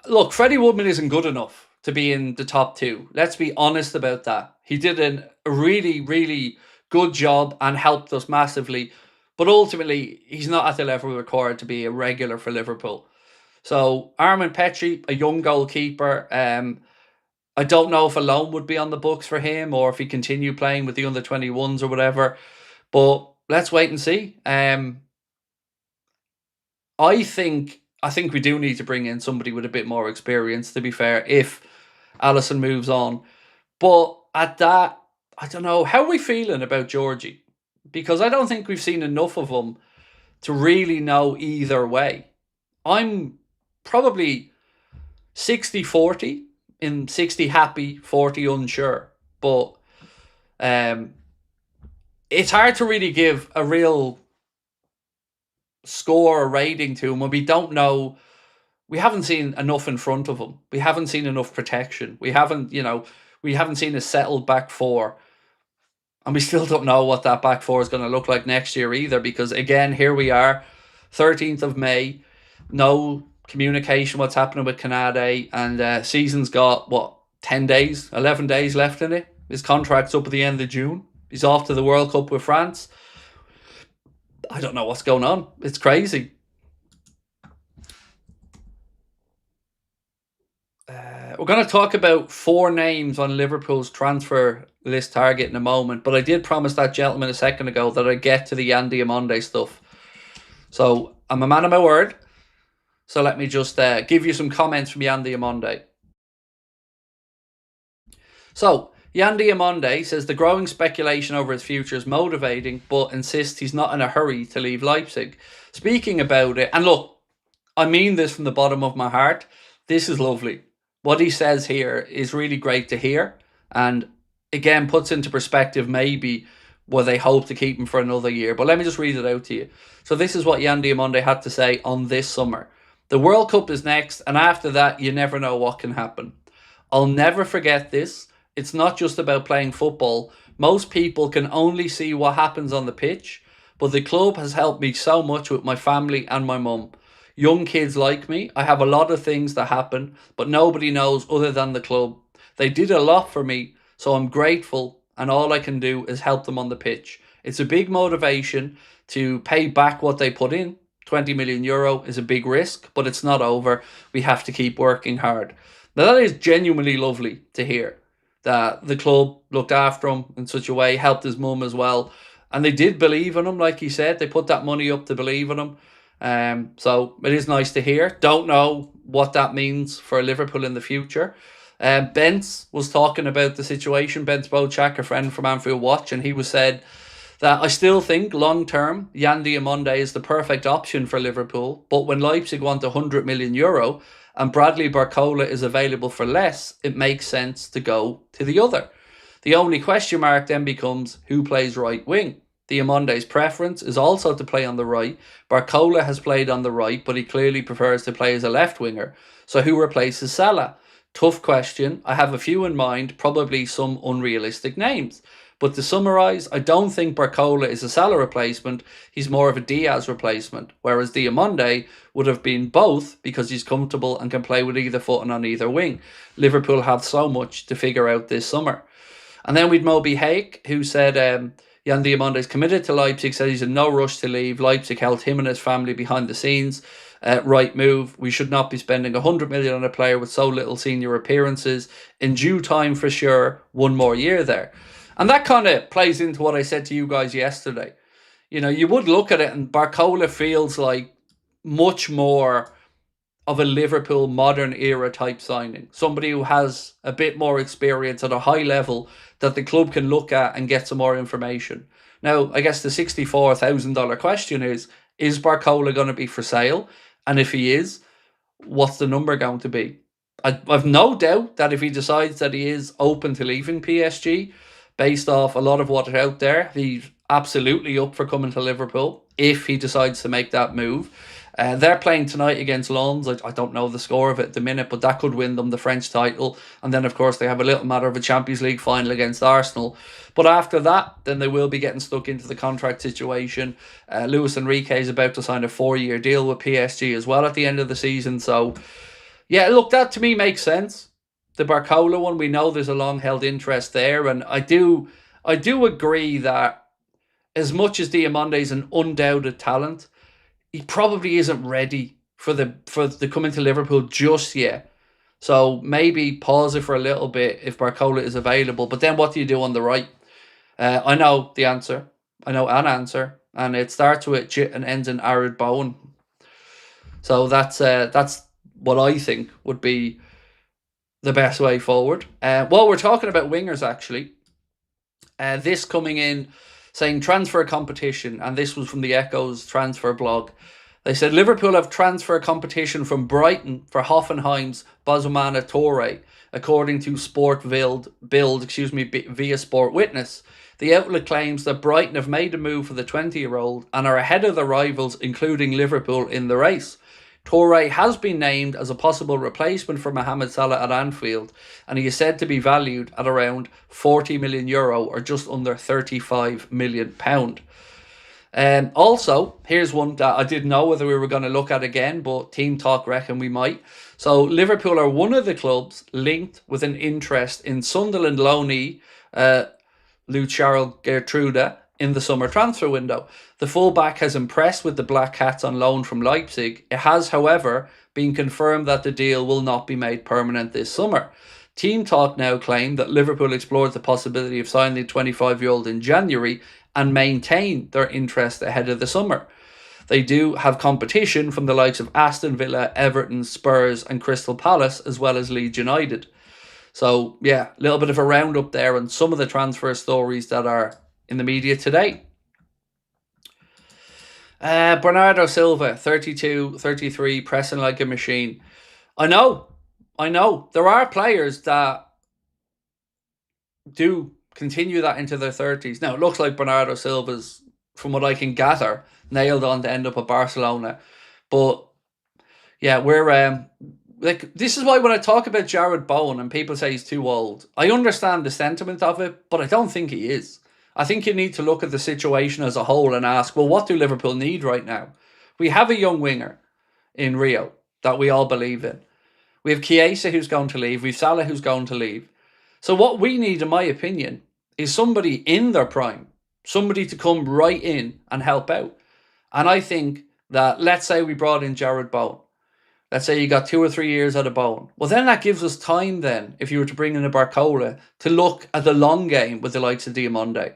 Look, Freddie Woodman isn't good enough to be in the top 2. Let's be honest about that. He did a really, really good job and helped us massively. But ultimately, he's not at the level required to be a regular for Liverpool. So Armin Petrie, a young goalkeeper. I don't know if a loan would be on the books for him or if he continued playing with the under-21s or whatever. But let's wait and see. I think we do need to bring in somebody with a bit more experience, to be fair, if ALISSON moves on. But at that, I don't know. How are we feeling about Georgie? Because I don't think we've seen enough of him to really know either way. I'm probably 60-40, in 60 happy, 40 unsure. But it's hard to really give a real score or rating to him when we don't know. We haven't seen enough in front of him. We haven't seen enough protection. We haven't seen a settled back 4. And we still don't know what that back 4 is going to look like next year either, because again, here we are, 13th of May, no communication what's happening with Canade, and season's got, 10 days, 11 days left in it. His contract's up at the end of June. He's off to the World Cup with France. I don't know what's going on. It's crazy. We're going to talk about 4 names on Liverpool's transfer list target in a moment, but I did promise that gentleman a second ago that I'd get to the DIOMANDE stuff. So I'm a man of my word. So let me just give you some comments from DIOMANDE. So DIOMANDE says the growing speculation over his future is motivating, but insists he's not in a hurry to leave Leipzig. Speaking about it, and look, I mean this from the bottom of my heart, this is lovely. What he says here is really great to hear, and again puts into perspective maybe where they hope to keep him for another year. But let me just read it out to you. So this is what DIOMANDE had to say on this summer. The World Cup is next, and after that you never know what can happen. I'll never forget this. It's not just about playing football. Most people can only see what happens on the pitch, but the club has helped me so much with my family and my mum. Young kids like me, I have a lot of things that happen, but nobody knows other than the club. They did a lot for me, so I'm grateful, and all I can do is help them on the pitch. It's a big motivation to pay back what they put in. 20 million euro is a big risk, but it's not over. We have to keep working hard. Now that is genuinely lovely to hear, that the club looked after him in such a way, helped his mum as well. And they did believe in him, like he said. They put that money up to believe in him. So it is nice to hear. Don't know what that means for Liverpool in the future. Bence was talking about the situation. Bence Bochak, a friend from Anfield Watch, and he was said that I still think long term DIOMANDE is the perfect option for Liverpool, but when Leipzig want 100 million euro and Bradley Barcola is available for less, it makes sense to go to the other. The only question mark then becomes who plays right wing. DIOMANDE's preference is also to play on the right. Barcola has played on the right, but he clearly prefers to play as a left winger. So who replaces Salah? Tough question. I have a few in mind, probably some unrealistic names. But to summarise, I don't think Barcola is a Salah replacement. He's more of a Diaz replacement, whereas Diomande would have been both because he's comfortable and can play with either foot and on either wing. Liverpool have so much to figure out this summer. And then we'd Moby Hake, who said Jan Diomande is committed to Leipzig, said he's in no rush to leave. Leipzig helped him and his family behind the scenes. Right move. We should not be spending 100 million on a player with so little senior appearances. In due time, for sure, one more year there. And that kind of plays into what I said to you guys yesterday. You know, you would look at it and Barcola feels like much more of a Liverpool modern era type signing. Somebody who has a bit more experience at a high level that the club can look at and get some more information. Now, I guess the $64,000 question is Barcola going to be for sale? And if he is, what's the number going to be? I've no doubt that if he decides that he is open to leaving PSG, based off a lot of what's out there, he's absolutely up for coming to Liverpool if he decides to make that move. They're playing tonight against Lens. I don't know the score of it at the minute, but that could win them the French title. And then, of course, they have a little matter of a Champions League final against Arsenal. But after that, then they will be getting stuck into the contract situation. Luis Enrique is about to sign a 4-year deal with PSG as well at the end of the season. So, yeah, look, that to me makes sense. The Barcola one, we know there's a long-held interest there. And I do agree that as much as Diomande is an undoubted talent, he probably isn't ready for the coming to Liverpool just yet. So maybe pause it for a little bit if Barcola is available. But then what do you do on the right? I know the answer. I know an answer. And it starts with Chit and ends in Arid Bowen. So that's what I think would be the best way forward. While we're talking about wingers, actually, this coming in saying transfer competition, and this was from the Echo's transfer blog. They said Liverpool have transfer competition from Brighton for Hoffenheim's Bouzumana Toure, according to via Sport Witness. The outlet claims that Brighton have made a move for the 20-year-old and are ahead of the rivals, including Liverpool, in the race. Toure has been named as a possible replacement for Mohamed Salah at Anfield, and he is said to be valued at around €40 million or just under £35 million. Also, here's one that I didn't know whether we were going to look at again, but Team Talk reckon we might. So Liverpool are one of the clubs linked with an interest in Sunderland loanee Luciano Gertruda in the summer transfer window. The fullback has impressed with the Black Cats on loan from Leipzig. It has, however, been confirmed that the deal will not be made permanent this summer. Team Talk now claim that Liverpool explored the possibility of signing the 25-year-old in January and maintain their interest ahead of the summer. They do have competition from the likes of Aston Villa, Everton, Spurs and Crystal Palace, as well as Leeds United. So, yeah, a little bit of a roundup there on some of the transfer stories that are in the media today. Bernardo Silva, 32, 33, pressing like a machine. I know. There are players that do continue that into their 30s. Now, it looks like Bernardo Silva's, from what I can gather, nailed on to end up at Barcelona. But, yeah, we're... this is why when I talk about Jared Bowen and people say he's too old, I understand the sentiment of it, but I don't think he is. I think you need to look at the situation as a whole and ask, well, what do Liverpool need right now? We have a young winger in Rio that we all believe in. We have Chiesa who's going to leave. We have Salah who's going to leave. So what we need, in my opinion, is somebody in their prime, somebody to come right in and help out. And I think that, let's say we brought in Jared Bowen. Let's say you got 2 or 3 years out of Bowen. Well, then that gives us time then, if you were to bring in a Barcola, to look at the long game with the likes of Diomande.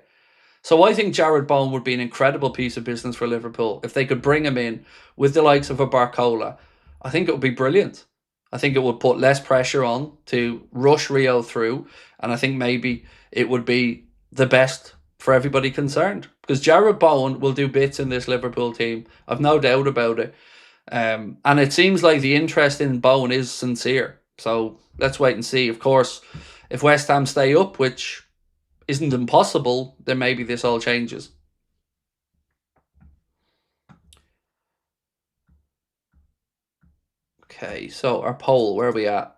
So I think Jared Bowen would be an incredible piece of business for Liverpool. If they could bring him in with the likes of a Barcola, I think it would be brilliant. I think it would put less pressure on to rush Rio through. And I think maybe it would be the best for everybody concerned. Because Jared Bowen will do bits in this Liverpool team. I've no doubt about it. And it seems like the interest in Bowen is sincere. So let's wait and see. Of course, if West Ham stay up, which isn't impossible, then maybe this all changes. Okay, so our poll, where are we at?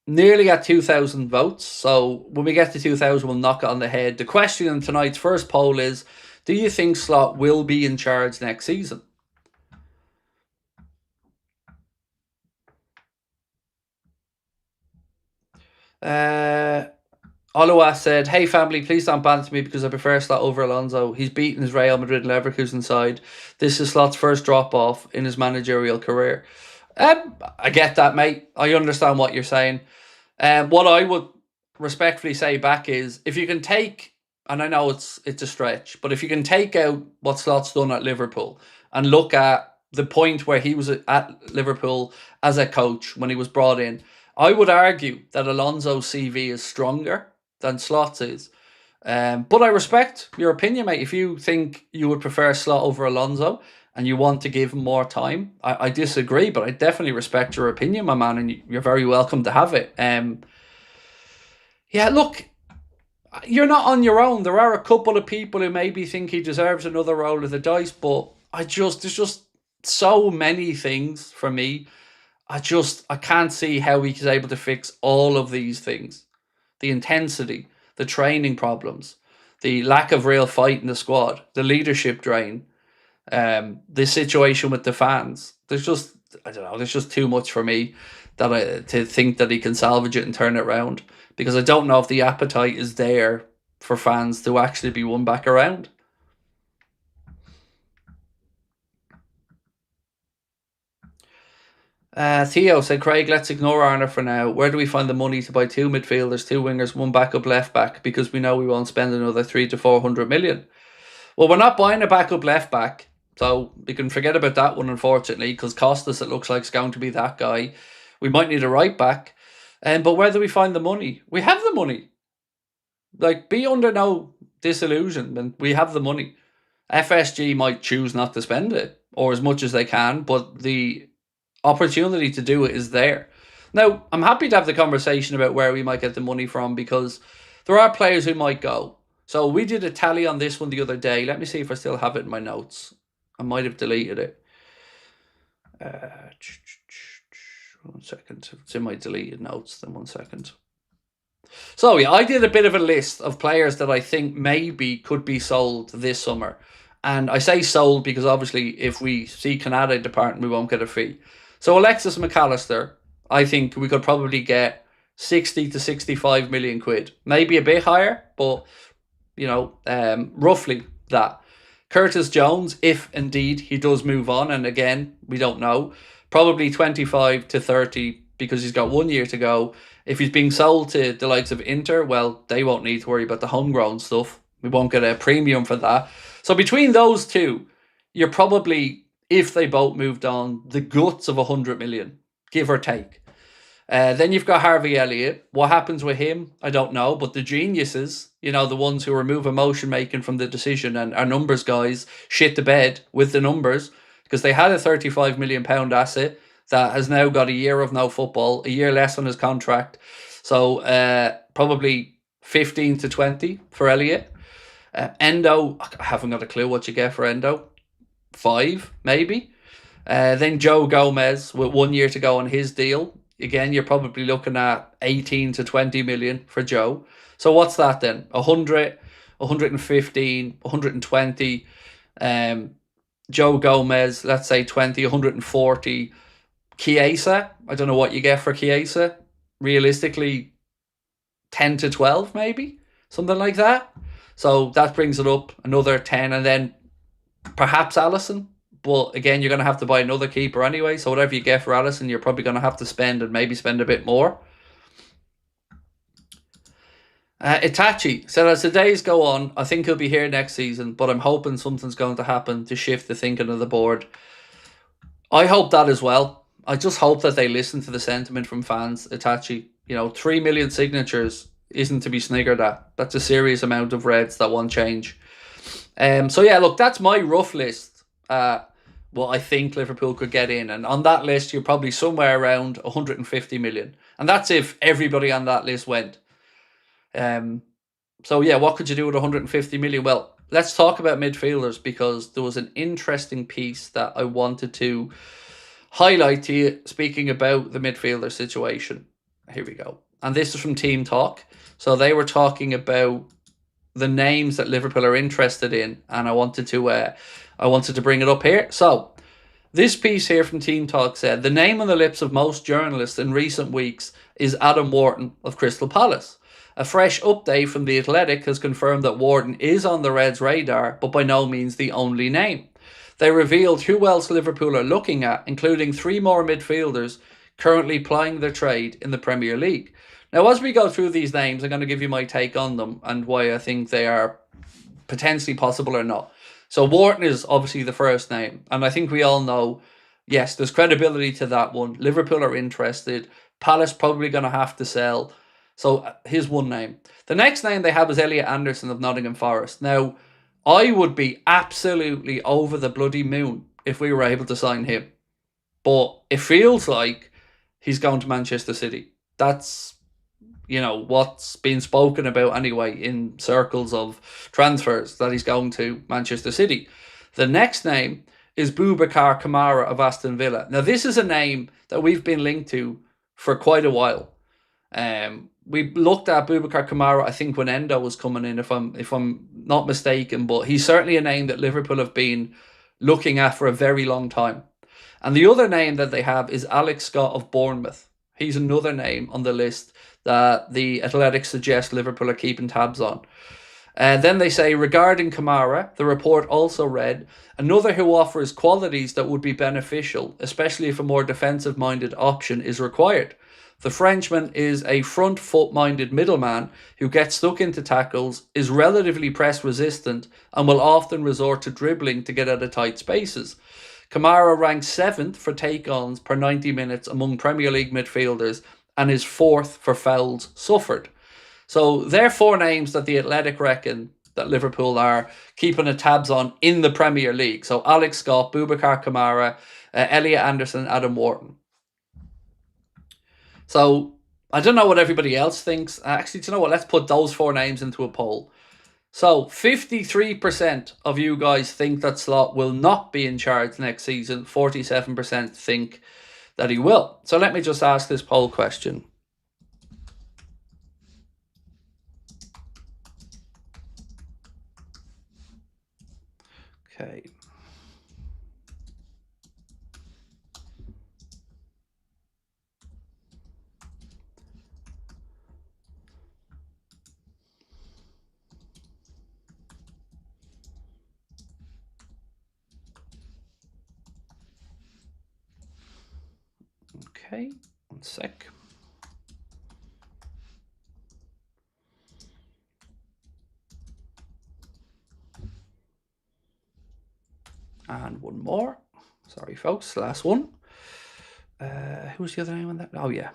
nearly at 2,000 votes. So when we get to 2,000, we'll knock it on the head. The question in tonight's first poll is, do you think Slot will be in charge next season? Oloa said, "Hey family, please don't banter me because I prefer Slot over Alonso. He's beaten his Real Madrid and Leverkusen side. This is Slot's first drop off in his managerial career." I get that, mate. I understand what you're saying. What I would respectfully say back is, if you can take, and I know it's a stretch, but if you can take out what Slot's done at Liverpool and look at the point where he was at Liverpool as a coach when he was brought in, I would argue that Alonso's CV is stronger than Slot's is. But I respect your opinion, mate. If you think you would prefer Slot over Alonso and you want to give him more time, I disagree, but I definitely respect your opinion, my man, and you're very welcome to have it. Yeah, look, you're not on your own. There are a couple of people who maybe think he deserves another roll of the dice, but there's just so many things for me. I can't see how he's able to fix all of these things. The intensity, the training problems, the lack of real fight in the squad, the leadership drain, the situation with the fans. There's just, I don't know, there's just too much for me to think that he can salvage it and turn it around, because I don't know if the appetite is there for fans to actually be won back around. Theo said, "Craig, let's ignore Arner for now. Where do we find the money to buy 2 midfielders, 2 wingers, 1 backup left back? Because we know we won't spend another 300 to 400 million. Well, we're not buying a backup left back, so we can forget about that one, unfortunately, because Costas, it looks like, is going to be that guy. We might need a right back. But where do we find the money? We have the money. Like, be under no disillusionment. We have the money. FSG might choose not to spend it, or as much as they can, but the opportunity to do it is there. Now, I'm happy to have the conversation about where we might get the money from, because there are players who might go. So we did a tally on this one the other day. Let me see if I still have it in my notes. I might have deleted it. 1 second. It's in my deleted notes. Then 1 second. So yeah, I did a bit of a list of players that I think maybe could be sold this summer. And I say sold because obviously if we see Canada departing, we won't get a fee. So Alexis McAllister, I think we could probably get 60 to 65 million quid. Maybe a bit higher, but you know, roughly that. Curtis Jones, if indeed he does move on, and again, we don't know, probably 25 to 30 because he's got 1 year to go. If he's being sold to the likes of Inter, well, they won't need to worry about the homegrown stuff. We won't get a premium for that. So between those two, you're probably, if they both moved on, the guts of 100 million, give or take. Then you've got Harvey Elliott. What happens with him, I don't know. But the geniuses, you know, the ones who remove emotion making from the decision and our numbers guys, shit the bed with the numbers, because they had a £35 million asset that has now got a year of no football, a year less on his contract. So probably 15 to 20 for Elliott. Endo, I haven't got a clue what you get for Endo. 5, maybe. Then Joe Gomez with 1 year to go on his deal. Again, you're probably looking at 18 to 20 million for Joe. So what's that then? 100, 115, 120. Joe Gomez, let's say 20, 140. Chiesa, I don't know what you get for Chiesa. Realistically, 10 to 12 maybe, something like that. So that brings it up another 10, and then perhaps ALISSON. But again, you're going to have to buy another keeper anyway. So whatever you get for ALISSON, you're probably going to have to spend, and maybe spend a bit more. Itachi said, "As the days go on, I think he'll be here next season, but I'm hoping something's going to happen to shift the thinking of the board." I hope that as well. I just hope that they listen to the sentiment from fans, Itachi. You know, 3 million signatures isn't to be sniggered at. That's a serious amount of Reds that want change. So yeah, look, that's my rough list. What I think Liverpool could get in. And on that list, you're probably somewhere around 150 million. And that's if everybody on that list went. So yeah, what could you do with 150 million? Well, let's talk about midfielders, because there was an interesting piece that I wanted to highlight to you, speaking about the midfielder situation. Here we go. And this is from Team Talk. So they were talking about the names that Liverpool are interested in, and I wanted to bring it up here. So this piece here from Team Talk said, the name on the lips of most journalists in recent weeks is Adam Wharton of Crystal Palace. A fresh update from The Athletic has confirmed that Wharton is on the Reds' radar, but by no means the only name. They revealed who else Liverpool are looking at, including 3 more midfielders currently plying their trade in the Premier League. Now, as we go through these names, I'm going to give you my take on them and why I think they are potentially possible or not. So Wharton is obviously the first name, and I think we all know, yes, there's credibility to that one. Liverpool are interested. Palace probably going to have to sell. So here's one name. The next name they have is Elliot Anderson of Nottingham Forest. Now, I would be absolutely over the bloody moon if we were able to sign him. But it feels like he's going to Manchester City. That's, what's been spoken about anyway in circles of transfers, that he's going to Manchester City. The next name is Boubacar Kamara of Aston Villa. Now, this is a name that we've been linked to for quite a while. We looked at Boubacar Kamara, I think, when Endo was coming in, if I'm not mistaken, but he's certainly a name that Liverpool have been looking at for a very long time. And the other name that they have is Alex Scott of Bournemouth. He's another name on the list that the Athletic suggests Liverpool are keeping tabs on. Then they say, regarding Kamara, the report also read, another who offers qualities that would be beneficial, especially if a more defensive-minded option is required. The Frenchman is a front foot-minded middleman who gets stuck into tackles, is relatively press-resistant, and will often resort to dribbling to get out of tight spaces. Kamara ranks 7th for take-ons per 90 minutes among Premier League midfielders and is 4th for fouls suffered. So they're 4 names that the Athletic reckon that Liverpool are keeping a tabs on in the Premier League. So Alex Scott, Boubacar Kamara, Elliot Anderson, Adam Wharton. So I don't know what everybody else thinks. Actually, do you know what? Let's put those 4 names into a poll. So 53% of you guys think that Slot will not be in charge next season. 47% think that he will. So let me just ask this poll question. Okay. Okay, 1 sec. And 1 more. Sorry, folks, last one. Who's the other name on that? Oh, yeah.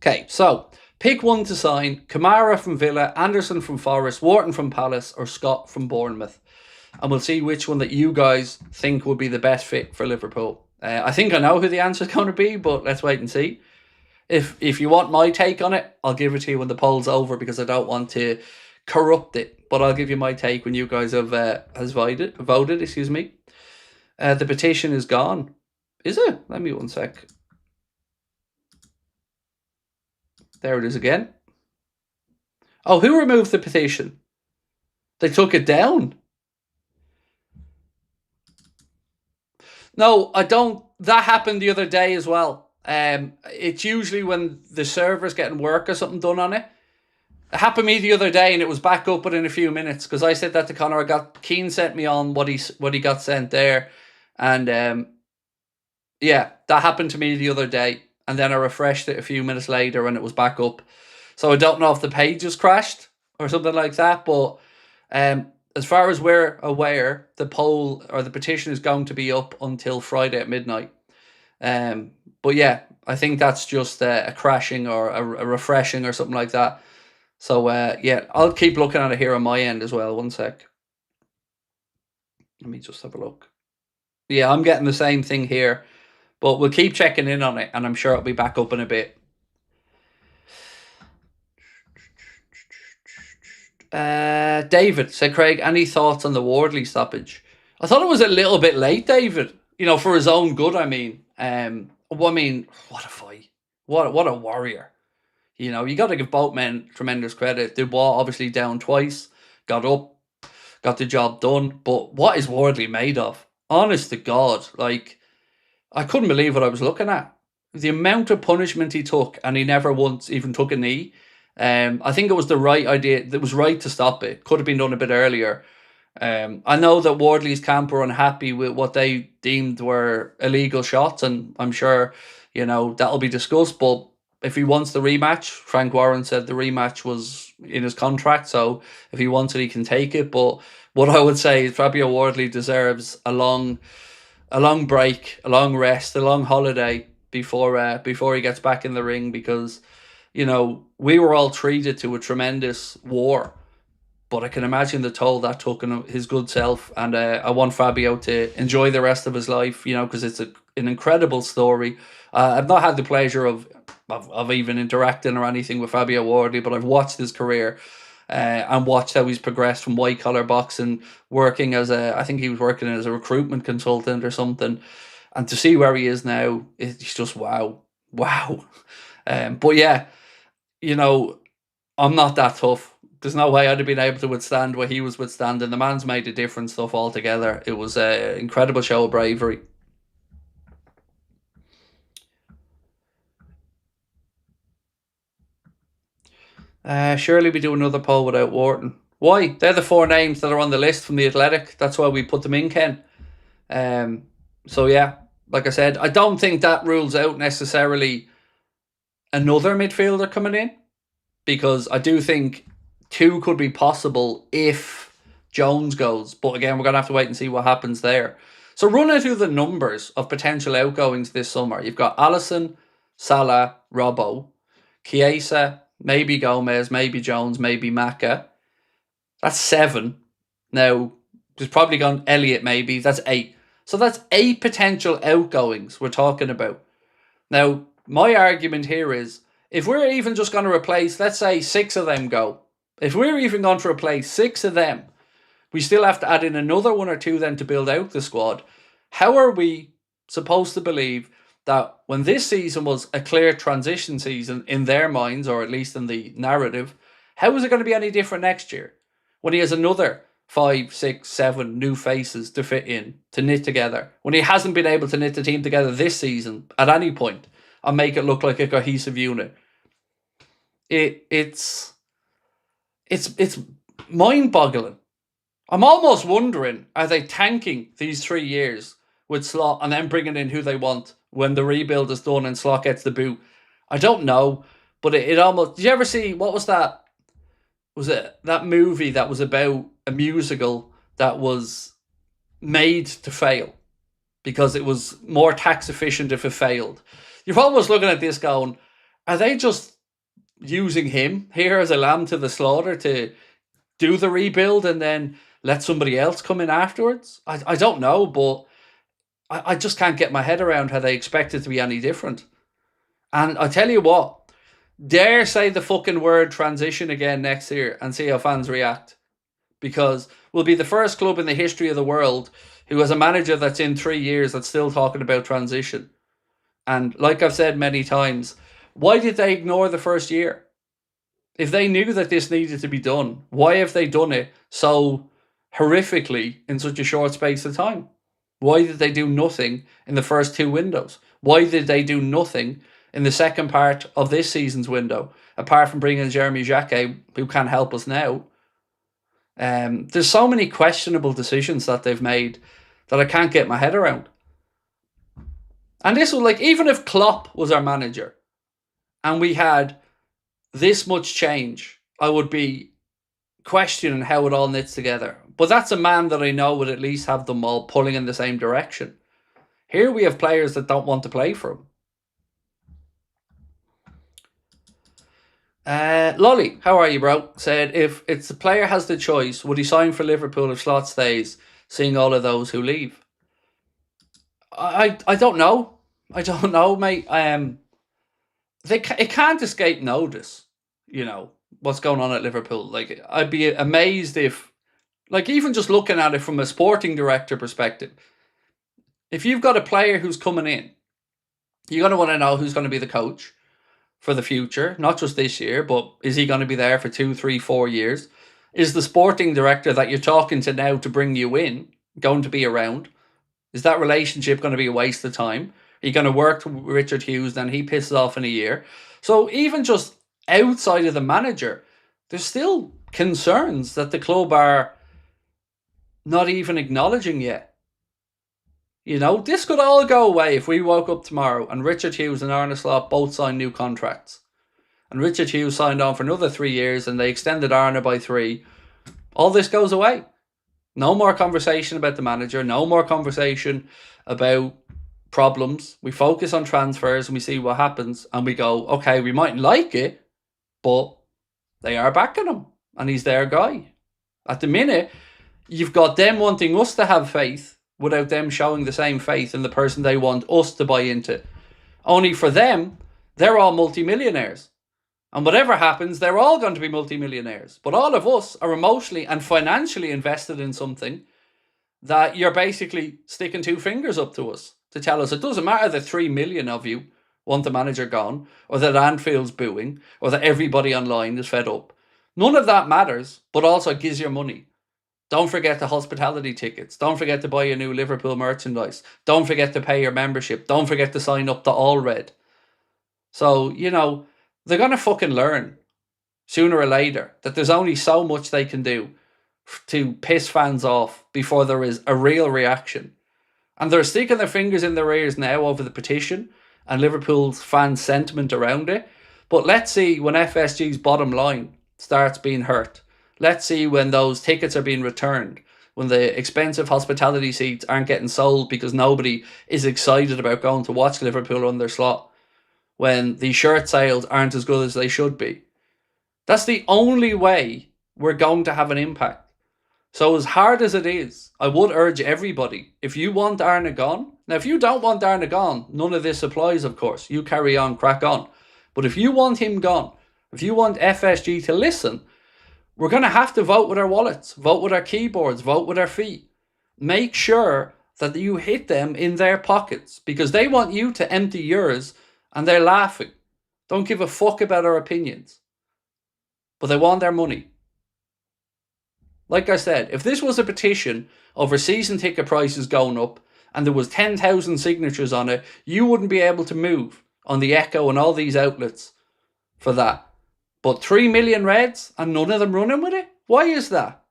Okay, so pick one to sign. Kamara from Villa, Anderson from Forest, Wharton from Palace, or Scott from Bournemouth. And we'll see which one that you guys think would be the best fit for Liverpool. I think I know who the answer is going to be, but let's wait and see. If you want my take on it, I'll give it to you when the poll's over because I don't want to corrupt it. But I'll give you my take when you guys have voted. Excuse me. The petition is gone. Is it? Let me 1 sec. There it is again. Oh, who removed the petition? They took it down. No, I don't. That happened the other day as well. It's usually when the server's getting work or something done on it. It happened to me the other day and it was back up within a few minutes because I said that to Connor. Keane sent me on what he got sent there. And yeah, that happened to me the other day. And then I refreshed it a few minutes later and it was back up. So I don't know if the page just crashed or something like that. But as far as we're aware, the poll or the petition is going to be up until Friday at midnight. But yeah, I think that's just a crashing or a refreshing or something like that. So yeah, I'll keep looking at it here on my end as well. 1 sec. Let me just have a look. Yeah, I'm getting the same thing here. But we'll keep checking in on it, and I'm sure it'll be back up in a bit. David said, Craig, any thoughts on the Wardley stoppage? I thought it was a little bit late, David. You know, for his own good, I mean. What a fight. What a warrior. You know, you got to give both men tremendous credit. Dubois obviously down twice, got up, got the job done. But what is Wardley made of? Honest to God, like, I couldn't believe what I was looking at. The amount of punishment he took, and he never once even took a knee. I think it was the right idea. It was right to stop it. Could have been done a bit earlier. I know that Wardley's camp were unhappy with what they deemed were illegal shots, and I'm sure, you know, that'll be discussed. But if he wants the rematch, Frank Warren said the rematch was in his contract, so if he wants it, he can take it. But what I would say is Fabio Wardley deserves a long break, a long rest, a long holiday before he gets back in the ring, because, you know, we were all treated to a tremendous war, but I can imagine the toll that took on his good self, and I want Fabio to enjoy the rest of his life, you know, because it's an incredible story. I've not had the pleasure of even interacting or anything with Fabio Wardley, but I've watched his career and watched how he's progressed from white collar boxing, working as I think he was working as a recruitment consultant or something, and to see where he is now, it's just wow. But yeah, you know, I'm not that tough. There's no way I'd have been able to withstand what he was withstanding. The man's made a different stuff altogether. It was an incredible show of bravery. Surely we do another poll without Wharton. Why? They're the 4 names that are on the list from The Athletic. That's why we put them in, Ken. So yeah, like I said, I don't think that rules out necessarily another midfielder coming in, because I do think 2 could be possible if Jones goes. But again, we're going to have to wait and see what happens there. So running through the numbers of potential outgoings this summer, you've got Alisson, Salah, Robbo, Chiesa, maybe Gomez, maybe Jones, maybe Maka. That's 7. Now, there's probably gone Elliott maybe. That's 8. So that's 8 potential outgoings we're talking about. Now, my argument here is, if we're even just going to replace, let's say 6 of them go. If we're even going to replace 6 of them, we still have to add in another 1 or 2 then to build out the squad. How are we supposed to believe that when this season was a clear transition season in their minds, or at least in the narrative, how is it going to be any different next year when he has another 5, 6, 7 new faces to fit in, to knit together, when he hasn't been able to knit the team together this season at any point and make it look like a cohesive unit? It's mind-boggling. I'm almost wondering, are they tanking these 3 years with Slot and then bringing in who they want when the rebuild is done and Slot gets the boot? I don't know, but it almost... Did you ever see, what was that? Was it that movie that was about a musical that was made to fail because it was more tax efficient if it failed? You're almost looking at this going, are they just using him here as a lamb to the slaughter to do the rebuild and then let somebody else come in afterwards? I don't know, but I just can't get my head around how they expect it to be any different. And I tell you what, dare say the fucking word transition again next year and see how fans react. Because we'll be the first club in the history of the world who has a manager that's in 3 years that's still talking about transition. And like I've said many times, why did they ignore the first year? If they knew that this needed to be done, why have they done it so horrifically in such a short space of time? Why did they do nothing in the first 2 windows? Why did they do nothing in the second part of this season's window, apart from bringing Jeremy Jacquet, who can't help us now? There's so many questionable decisions that they've made that I can't get my head around. And this was like, even if Klopp was our manager and we had this much change, I would be questioning how it all knits together. But that's a man that I know would at least have them all pulling in the same direction. Here we have players that don't want to play for him. Lolly, how are you, bro? Said, if it's the player has the choice, would he sign for Liverpool if Slot stays, seeing all of those who leave? I don't know. I don't know, mate. It can't escape notice, what's going on at Liverpool. Like, I'd be amazed if, like, even just looking at it from a sporting director perspective, if you've got a player who's coming in, you're going to want to know who's going to be the coach for the future, not just this year, but is he going to be there for 2, 3, 4 years? Is the sporting director that you're talking to now to bring you in going to be around? Is that relationship going to be a waste of time? Are you going to work with Richard Hughes, then he pisses off in a year? So even just outside of the manager, there's still concerns that the club are not even acknowledging yet. This could all go away if we woke up tomorrow and Richard Hughes and Arne Slot both signed new contracts. And Richard Hughes signed on for another 3 years and they extended Arne by 3. All this goes away. No more conversation about the manager. No more conversation about problems. We focus on transfers and we see what happens. And we go, okay, we mightn't like it, but they are backing him. And he's their guy. At the minute, you've got them wanting us to have faith without them showing the same faith in the person they want us to buy into. Only for them, they're all multimillionaires. And whatever happens, they're all going to be multimillionaires. But all of us are emotionally and financially invested in something that you're basically sticking 2 fingers up to us to tell us it doesn't matter that 3 million of you want the manager gone, or that Anfield's booing, or that everybody online is fed up. None of that matters, but also gives you money. Don't forget the hospitality tickets. Don't forget to buy your new Liverpool merchandise. Don't forget to pay your membership. Don't forget to sign up to All Red. So, they're going to fucking learn sooner or later that there's only so much they can do to piss fans off before there is a real reaction. And they're sticking their fingers in their ears now over the petition and Liverpool's fan sentiment around it. But let's see when FSG's bottom line starts being hurt. Let's see when those tickets are being returned, when the expensive hospitality seats aren't getting sold because nobody is excited about going to watch Liverpool on their slot, when the shirt sales aren't as good as they should be. That's the only way we're going to have an impact. So as hard as it is, I would urge everybody, if you want Arne gone, now if you don't want Arne gone, none of this applies, of course. You carry on, crack on. But if you want him gone, if you want FSG to listen, we're going to have to vote with our wallets, vote with our keyboards, vote with our feet. Make sure that you hit them in their pockets because they want you to empty yours and they're laughing. Don't give a fuck about our opinions. But they want their money. Like I said, if this was a petition over season ticket prices going up and there was 10,000 signatures on it, you wouldn't be able to move on the Echo and all these outlets for that. But 3 million Reds and none of them running with it? Why is that?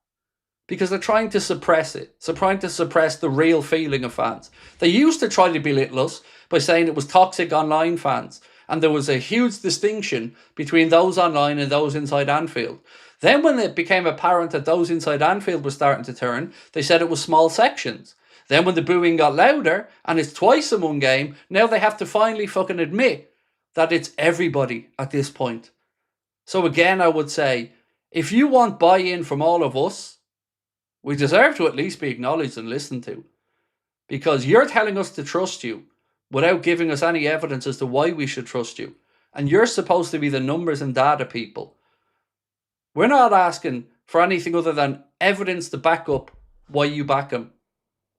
Because they're trying to suppress it. They're trying to suppress the real feeling of fans. They used to try to belittle us by saying it was toxic online fans. And there was a huge distinction between those online and those inside Anfield. Then when it became apparent that those inside Anfield were starting to turn, they said it was small sections. Then when the booing got louder and it's twice in one game, now they have to finally fucking admit that it's everybody at this point. So again, I would say, if you want buy-in from all of us, we deserve to at least be acknowledged and listened to. Because you're telling us to trust you without giving us any evidence as to why we should trust you. And you're supposed to be the numbers and data people. We're not asking for anything other than evidence to back up why you back him.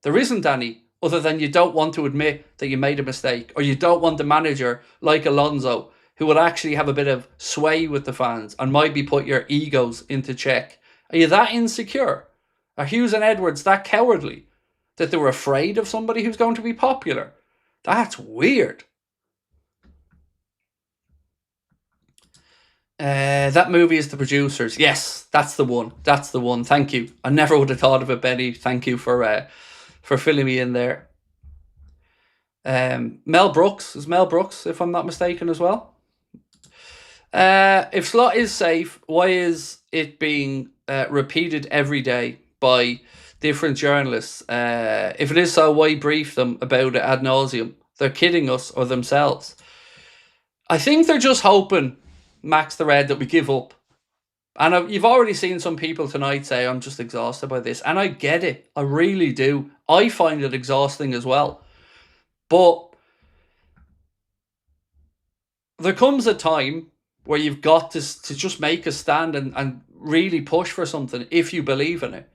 There isn't any other than you don't want to admit that you made a mistake, or you don't want the manager like ALONSO who would actually have a bit of sway with the fans and might be put your egos into check. Are you that insecure? Are Hughes and Edwards that cowardly that they were afraid of somebody who's going to be popular? That's weird. That movie is The Producers. Yes, that's the one. That's the one. Thank you. I never would have thought of it, Benny. Thank you for filling me in there. Mel Brooks. Is Mel Brooks, if I'm not mistaken, as well? If Slot is safe, why is it being repeated every day by different journalists? If it is so, why brief them about it ad nauseum? They're kidding us or themselves. I think they're just hoping, Max the Red, that we give up. And you've already seen some people tonight say, I'm just exhausted by this. And I get it. I really do. I find it exhausting as well. But there comes a time where you've got to just make a stand and really push for something if you believe in it.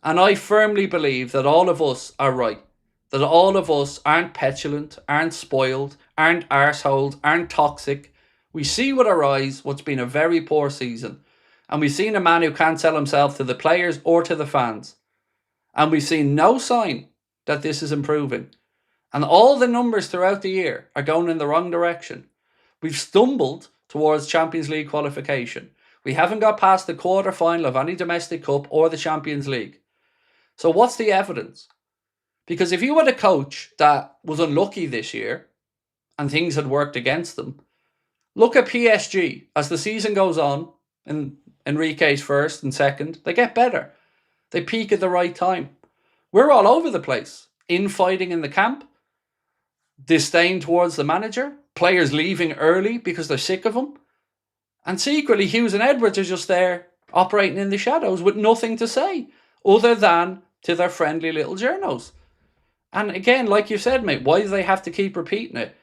And I firmly believe that all of us are right. That all of us aren't petulant, aren't spoiled, aren't arseholed, aren't toxic. We see with our eyes what's been a very poor season. And we've seen a man who can't sell himself to the players or to the fans. And we've seen no sign that this is improving. And all the numbers throughout the year are going in the wrong direction. We've stumbled towards Champions League qualification. We haven't got past the quarter-final of any domestic cup or the Champions League. So what's the evidence? Because if you had a coach that was unlucky this year and things had worked against them, look at PSG. As the season goes on, and Enrique's first and second, they get better. They peak at the right time. We're all over the place. Infighting in the camp, disdain towards the manager, players leaving early because they're sick of him. And secretly, Hughes and Edwards are just there operating in the shadows with nothing to say other than to their friendly little journos. And again, like you said, mate, why do they have to keep repeating it?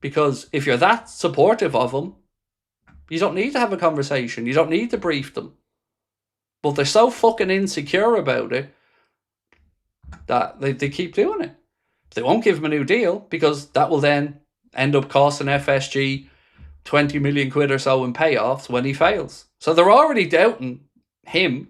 Because if you're that supportive of them, you don't need to have a conversation. You don't need to brief them. But they're so fucking insecure about it that they keep doing it. They won't give him a new deal because that will then end up costing FSG 20 million quid or so in payoffs when he fails. So they're already doubting him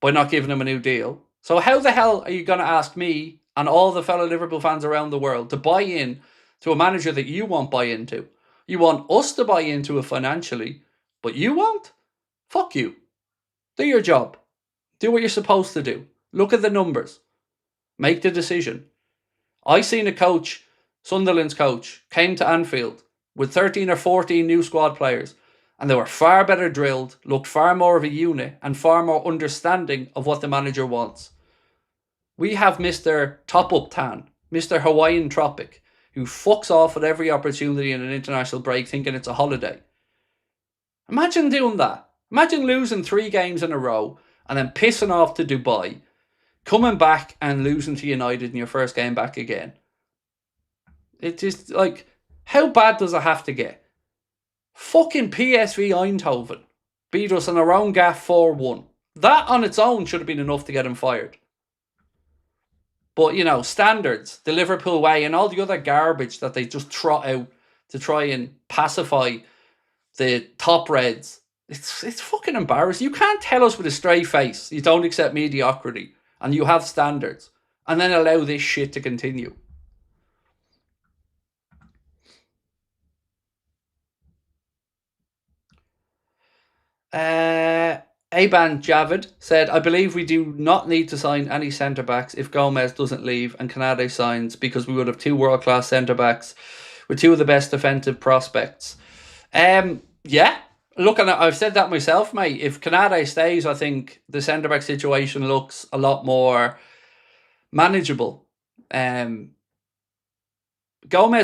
by not giving him a new deal. So how the hell are you going to ask me and all the fellow Liverpool fans around the world to buy in to a manager that you won't buy into? You want us to buy into it financially, but you won't? Fuck you. Do your job. Do what you're supposed to do. Look at the numbers. Make the decision. I seen a coach, Sunderland's coach, came to Anfield with 13 or 14 new squad players, and they were far better drilled, looked far more of a unit, and far more understanding of what the manager wants. We have Mr. Top-Up Tan, Mr. Hawaiian Tropic, who fucks off at every opportunity in an international break thinking it's a holiday. Imagine doing that. Imagine losing 3 games in a row and then pissing off to Dubai, coming back and losing to United in your first game back again. It's just like, how bad does it have to get? Fucking PSV Eindhoven beat us on our own gaff 4-1. That on its own should have been enough to get him fired. But, you know, standards, the Liverpool way, and all the other garbage that they just trot out to try and pacify the top reds. It's fucking embarrassing. You can't tell us with a straight face you don't accept mediocrity and you have standards and then allow this shit to continue. Aban Javid said, I believe we do not need to sign any centre-backs if Gomez doesn't leave and Canade signs because we would have 2 world-class centre-backs with 2 of the best defensive prospects. Yeah, looking at, I've said that myself, mate. If Canade stays, I think the centre-back situation looks a lot more manageable. Gomez,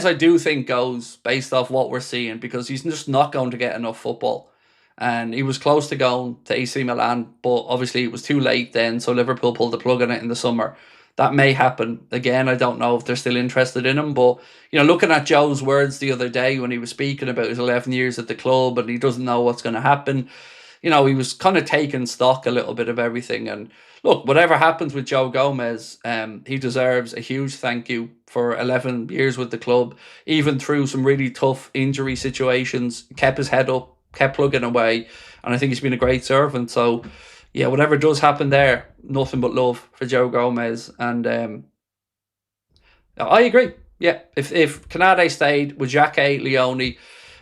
I do think, goes based off what we're seeing because he's just not going to get enough football. And he was close to going to AC Milan, but obviously it was too late then, so Liverpool pulled the plug on it in the summer. That may happen again. I don't know if they're still interested in him, but you know, looking at Joe's words the other day when he was speaking about his 11 years at the club and he doesn't know what's going to happen, you know, he was kind of taking stock a little bit of everything. And look, whatever happens with Joe Gomez, he deserves a huge thank you for 11 years with the club, even through some really tough injury situations, kept his head up, kept plugging away, and I think he's been a great servant. So yeah, whatever does happen there, nothing but love for Joe Gomez. And I agree. Yeah, if Canade stayed with Xhaka, Leone,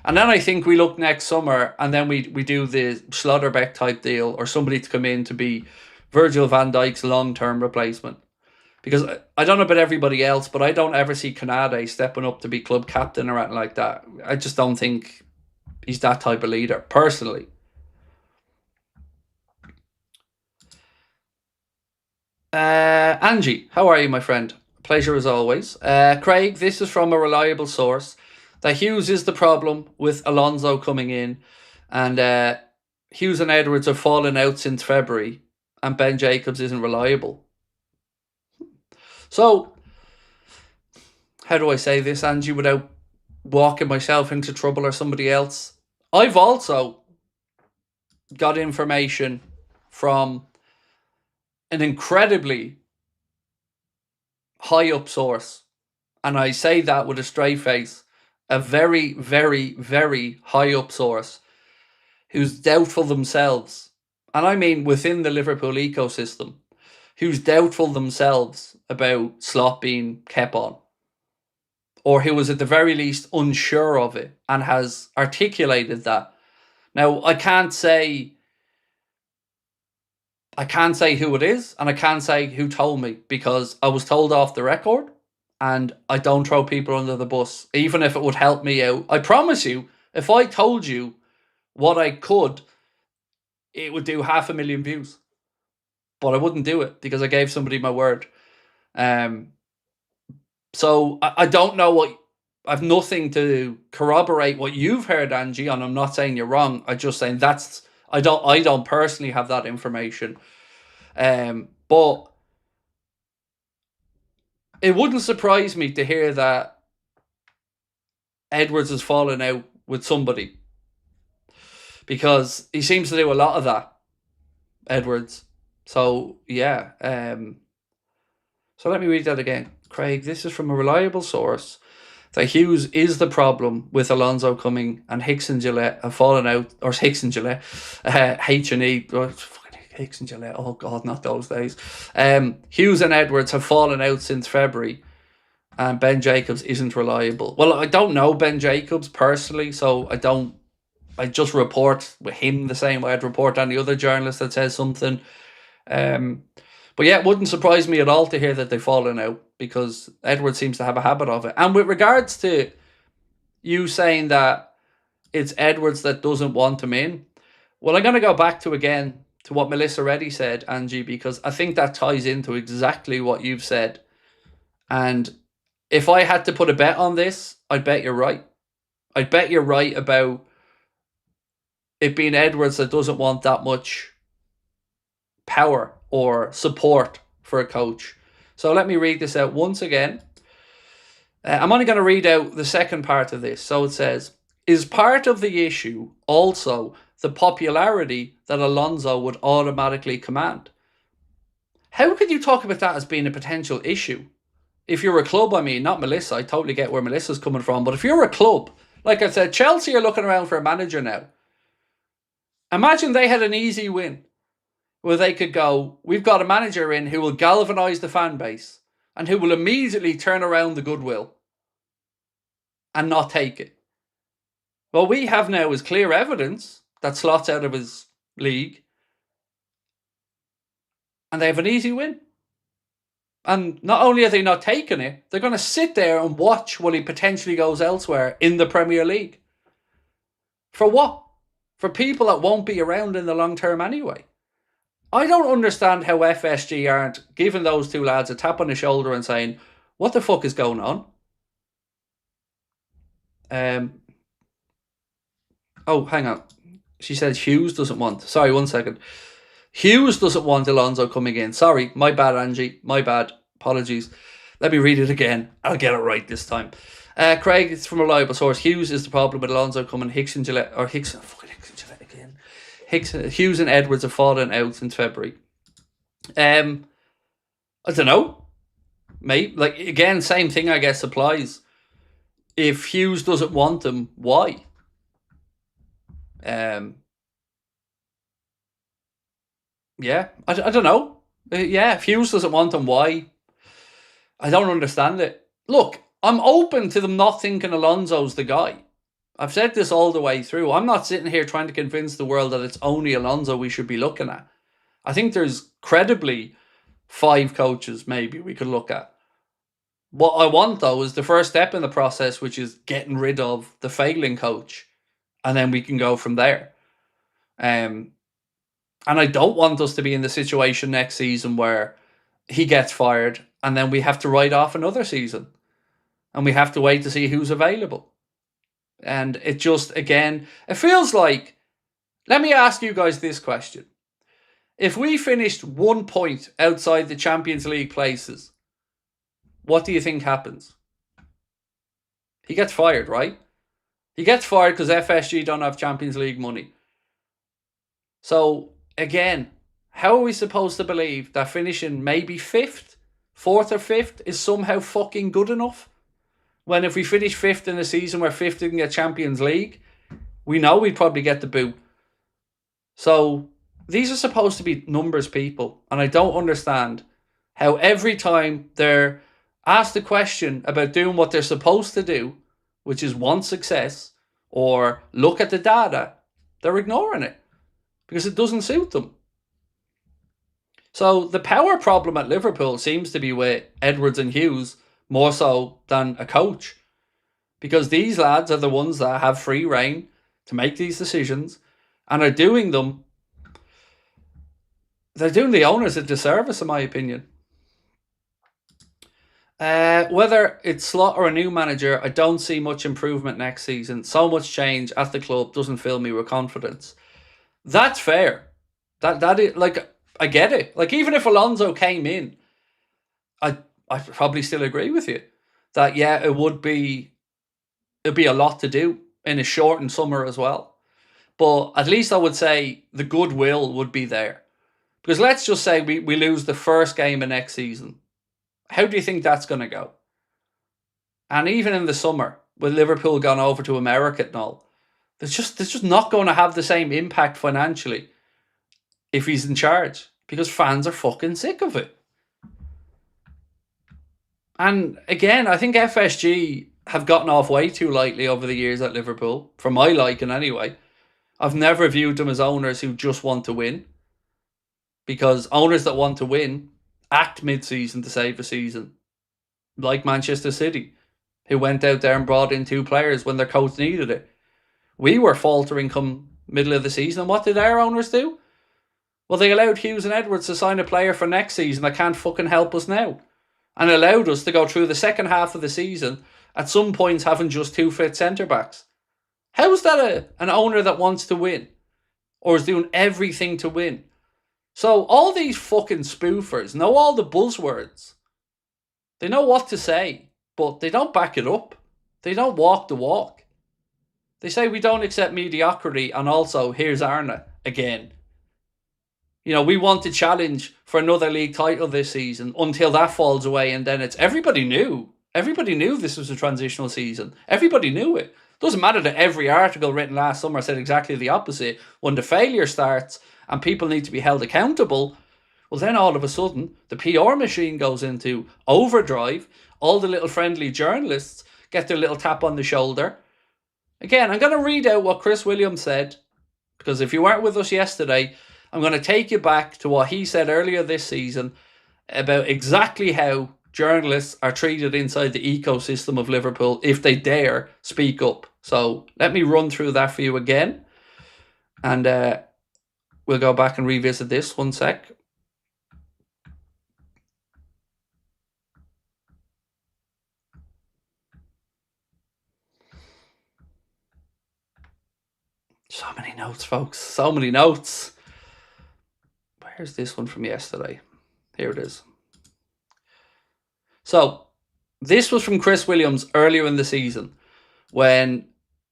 and then I think we look next summer and then we do the Schlotterbeck type deal or somebody to come in to be Virgil van Dijk's long-term replacement. Because I don't know about everybody else, but I don't ever see Canade stepping up to be club captain or anything like that. I just don't think he's that type of leader, personally. Angie, how are you, my friend? Pleasure as always. Craig, this is from a reliable source that Hughes is the problem with Alonso coming in, and Hughes and Edwards have fallen out since February, and Ben Jacobs isn't reliable. So, how do I say this, Angie, without walking myself into trouble or somebody else. I've also got information from an incredibly high up source, and I say that with a straight face, a very, very, very high up source who's doubtful themselves, and I mean within the Liverpool ecosystem, who's doubtful themselves about Slot being kept on, or who was at the very least unsure of it and has articulated that. Now, I can't say who it is, and I can't say who told me, because I was told off the record, and I don't throw people under the bus, even if it would help me out. I promise you, if I told you what I could, it would do 500,000 views. But I wouldn't do it because I gave somebody my word. So I don't know what... I've nothing to corroborate what you've heard, Angie, and I'm not saying you're wrong. I'm just saying that's... I don't personally have that information. But it wouldn't surprise me to hear that Edwards has fallen out with somebody, because he seems to do a lot of that, Edwards. So, yeah. So let me read that again. Craig, this is from a reliable source that Hughes is the problem with Alonso coming, and Hicks and Gillette have fallen out, or Hicks and Gillette, H&E, Hicks and Gillette, oh God, not those days. Hughes and Edwards have fallen out since February, and Ben Jacobs isn't reliable. Well, I don't know Ben Jacobs personally, so I just report with him the same way I'd report any other journalist that says something. But yeah, it wouldn't surprise me at all to hear that they've fallen out, because Edwards seems to have a habit of it. And with regards to you saying that it's Edwards that doesn't want him in, well, I'm going to go back to what Melissa Reddy said, Angie, because I think that ties into exactly what you've said. And if I had to put a bet on this, I'd bet you're right. I'd bet you're right about it being Edwards that doesn't want that much power or support for a coach. So let me read this out once again. I'm only going to read out the second part of this. So it says, is part of the issue also the popularity that Alonso would automatically command? How could you talk about that as being a potential issue? If you're a club, I mean, not Melissa, I totally get where Melissa's coming from, but if you're a club, like I said, Chelsea are looking around for a manager now. Imagine they had an easy win where they could go, we've got a manager in who will galvanise the fan base and who will immediately turn around the goodwill and not take it. What we have now is clear evidence that Slot's out of his league, and they have an easy win. And not only are they not taking it, they're going to sit there and watch while he potentially goes elsewhere in the Premier League. For what? For people that won't be around in the long term anyway. I don't understand how FSG aren't giving those two lads a tap on the shoulder and saying, what the fuck is going on? Oh, hang on. She said Hughes doesn't want... Sorry, 1 second. Hughes doesn't want Alonso coming in. Sorry, my bad, Angie. My bad. Apologies. Let me read it again. I'll get it right this time. Craig, it's from a reliable source. Hughes is the problem with Alonso coming. Hicks and Gillette... Or Hicks... Fucking Hicks and Gillette again. Hughes and Edwards have fallen out since February. I don't know, mate. Like, again, same thing, I guess, applies. If Hughes doesn't want them, why? Yeah, I don't know. Yeah, if Hughes doesn't want them, why? I don't understand it. Look, I'm open to them not thinking Alonso's the guy. I've said this all the way through. I'm not sitting here trying to convince the world that it's only Alonso we should be looking at. I think there's credibly 5 coaches maybe we could look at. What I want, though, is the first step in the process, which is getting rid of the failing coach. And then we can go from there. And I don't want us to be in the situation next season where he gets fired and then we have to write off another season. And we have to wait to see who's available. And it just, again, it feels like... Let me ask you guys this question. If we finished 1 point outside the Champions League places, what do you think happens? he gets fired, right? He gets fired because FSG don't have Champions League money. So, again, how are we supposed to believe that finishing maybe 5th, 4th or 5th is somehow fucking good enough? When if we finish 5th in a season where 5th didn't get Champions League, we know we'd probably get the boot. So, these are supposed to be numbers, people. And I don't understand how every time they're asked a question about doing what they're supposed to do, which is want success or look at the data, they're ignoring it because it doesn't suit them. So the power problem at Liverpool seems to be with Edwards and Hughes more so than a coach, because these lads are the ones that have free reign to make these decisions and are doing them. They're doing the owners a disservice, in my opinion. Whether it's Slot or a new manager, I don't see much improvement next season. So much change at the club doesn't fill me with confidence. That's fair. That is, like, I get it. Like, even if ALONSO came in, I'd probably still agree with you that it'd be a lot to do in a shortened summer as well. But at least I would say the goodwill would be there. Because let's just say we lose the first game of next season. How do you think that's going to go? And even in the summer, with Liverpool gone over to America and all, there's just not going to have the same impact financially if he's in charge, because fans are fucking sick of it. And again, I think FSG have gotten off way too lightly over the years at Liverpool, for my liking anyway. I've never viewed them as owners who just want to win, because owners that want to win act mid-season to save a season, like Manchester City, who went out there and brought in 2 players when their coach needed it. We were faltering come middle of the season, and what did our owners do? Well, they allowed Hughes and Edwards to sign a player for next season that can't fucking help us now, and allowed us to go through the second half of the season at some points having just 2 fit centre-backs. How is that an owner that wants to win, or is doing everything to win? So all these fucking spoofers know all the buzzwords. They know what to say, but they don't back it up. They don't walk the walk. They say we don't accept mediocrity, and also here's Arna again. You know, we want to challenge for another league title this season until that falls away, and then it's everybody knew. Everybody knew this was a transitional season. Everybody knew it. Doesn't matter that every article written last summer said exactly the opposite. When the failure starts and people need to be held accountable, well, then all of a sudden the PR machine goes into overdrive. All the little friendly journalists get their little tap on the shoulder. Again, I'm going to read out what Chris Williams said, because if you weren't with us yesterday, I'm going to take you back to what he said earlier this season about exactly how journalists are treated inside the ecosystem of Liverpool if they dare speak up. So let me run through that for you again, and we'll go back and revisit this. 1 sec. So many notes, folks. So many notes. Where's this one from yesterday? Here it is. So this was from Chris Williams earlier in the season, when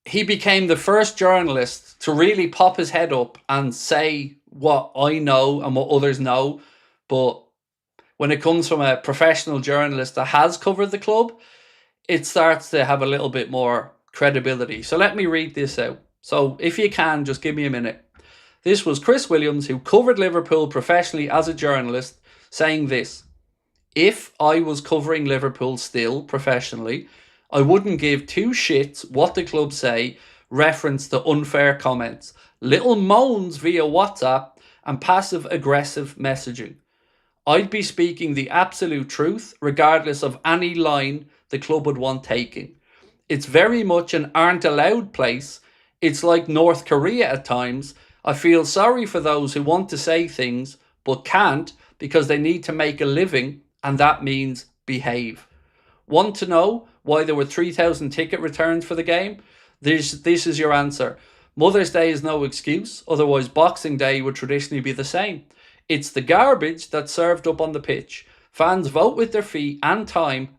he became the first journalist to really pop his head up and say what I know and what others know. But when it comes from a professional journalist that has covered the club, it starts to have a little bit more credibility. So let me read this out. So if you can, just give me a minute. This was Chris Williams, who covered Liverpool professionally as a journalist, saying this: if I was covering Liverpool still professionally, I wouldn't give 2 shits what the club say, reference to unfair comments, little moans via WhatsApp, and passive-aggressive messaging. I'd be speaking the absolute truth, regardless of any line the club would want taking. It's very much an aren't allowed place. It's like North Korea at times. I feel sorry for those who want to say things, but can't because they need to make a living, and that means behave. Want to know why there were 3,000 ticket returns for the game? This is your answer. Mother's Day is no excuse, otherwise Boxing Day would traditionally be the same. It's the garbage that's served up on the pitch. Fans vote with their feet and time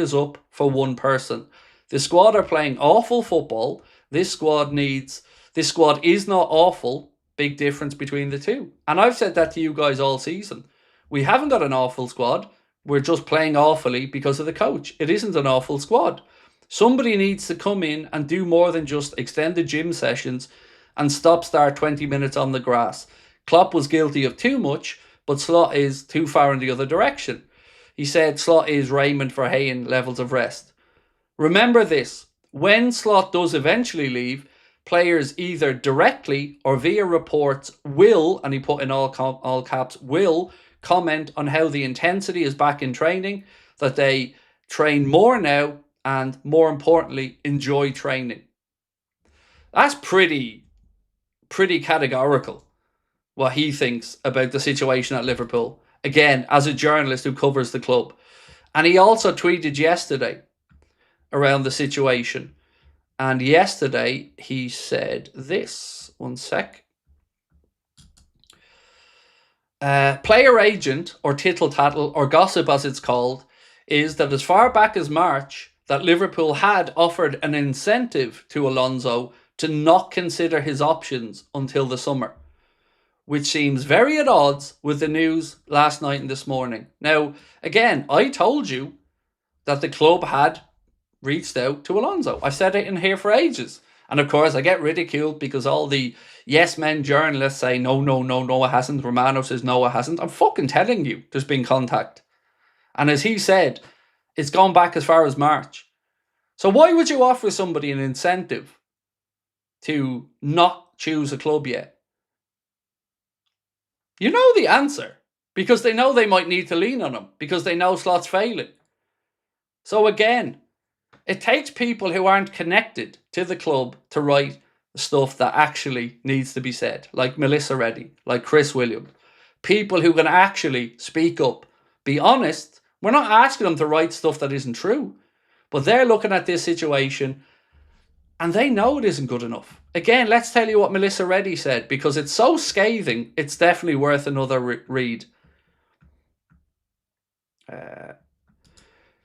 is up for one person. The squad are playing awful football. This squad is not awful. Big difference between the two. And I've said that to you guys all season. We haven't got an awful squad. We're just playing awfully because of the coach. It isn't an awful squad. Somebody needs to come in and do more than just extended gym sessions and start 20 minutes on the grass. Klopp was guilty of too much, but Slot is too far in the other direction. He said Slot is Raymond Verheyen levels of rest. Remember this, when Slot does eventually leave, players either directly or via reports will, and he put in all caps, will comment on how the intensity is back in training, that they train more now, and more importantly, enjoy training. That's pretty categorical, what he thinks about the situation at Liverpool. Again, as a journalist who covers the club. And he also tweeted yesterday around the situation. And yesterday he said this. One sec. Player agent, or tittle-tattle, or gossip as it's called, is that as far back as March, that Liverpool had offered an incentive to ALONSO to not consider his options until the summer, which seems very at odds with the news last night and this morning. Now, again, I told you that the club had reached out to ALONSO. I've said it in here for ages. And of course, I get ridiculed because all the yes men journalists say, no, it hasn't. Romano says, no, it hasn't. I'm fucking telling you, there's been contact. And as he said, it's gone back as far as March. So why would you offer somebody an incentive to not choose a club yet? You know the answer, because they know they might need to lean on him, because they know Slot's failing. So again, it takes people who aren't connected to the club to write the stuff that actually needs to be said, like Melissa Reddy, like Chris Williams. People who can actually speak up, be honest. We're not asking them to write stuff that isn't true, but they're looking at this situation and they know it isn't good enough. Again, let's tell you what Melissa Reddy said, because it's so scathing, it's definitely worth another read.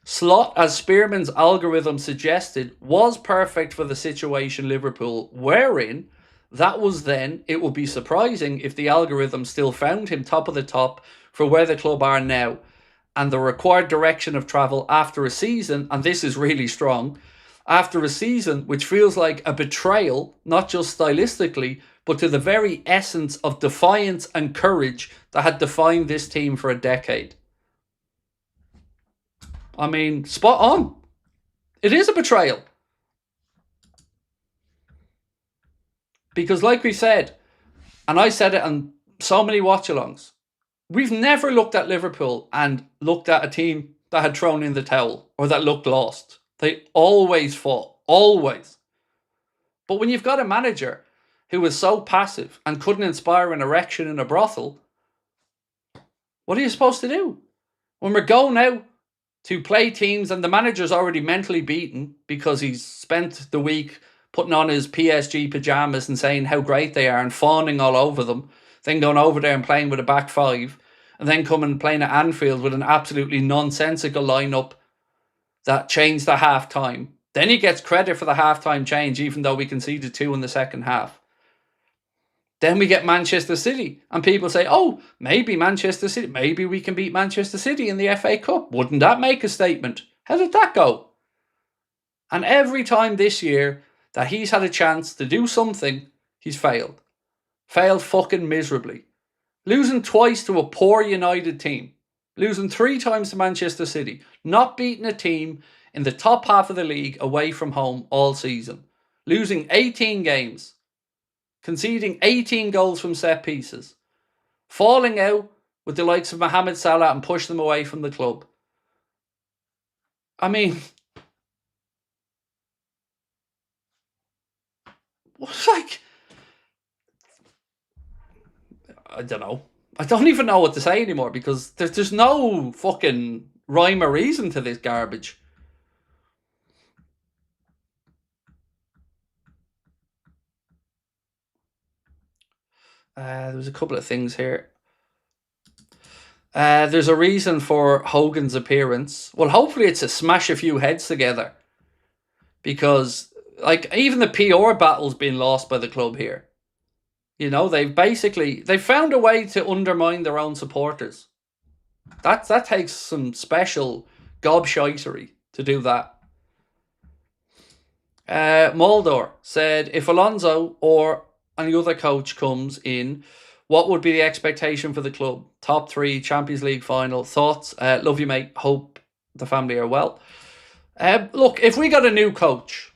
Slot, as Spearman's algorithm suggested, was perfect for the situation Liverpool were in. That was then. It would be surprising if the algorithm still found him top of the top for where the club are now and the required direction of travel after a season, and this is really strong, after a season which feels like a betrayal, not just stylistically, but to the very essence of defiance and courage that had defined this team for a decade. I mean, spot on. It is a betrayal. Because like we said, and I said it on so many watch-alongs, we've never looked at Liverpool and looked at a team that had thrown in the towel or that looked lost. They always fought. Always. But when you've got a manager who was so passive and couldn't inspire an erection in a brothel, what are you supposed to do? When we're going out to play teams and the manager's already mentally beaten because he's spent the week putting on his PSG pyjamas and saying how great they are and fawning all over them, then going over there and playing with a back five, and then coming and playing at Anfield with an absolutely nonsensical lineup that changed the half-time. Then he gets credit for the half-time change, even though we conceded 2 in the second half. Then we get Manchester City, and people say, oh, maybe Manchester City, maybe we can beat Manchester City in the FA Cup. Wouldn't that make a statement? How did that go? And every time this year that he's had a chance to do something, he's failed. Failed fucking miserably. Losing twice to a poor United team. Losing 3 times to Manchester City. Not beating a team in the top half of the league away from home all season. Losing 18 games. Conceding 18 goals from set pieces. Falling out with the likes of Mohamed Salah and push them away from the club. I mean, like, I don't know. I don't even know what to say anymore because there's no fucking rhyme or reason to this garbage. There was a couple of things here. There's a reason for Hogan's appearance. Well, hopefully it's to smash a few heads together. because like even the PR battle's been lost by the club here. You know, they've found a way to undermine their own supporters. That takes some special gobshitery to do that. Moldor said, if Alonso or any other coach comes in, what would be the expectation for the club? Top 3, Champions League final. Thoughts? Love you, mate. Hope the family are well. Look, if we got a new coach,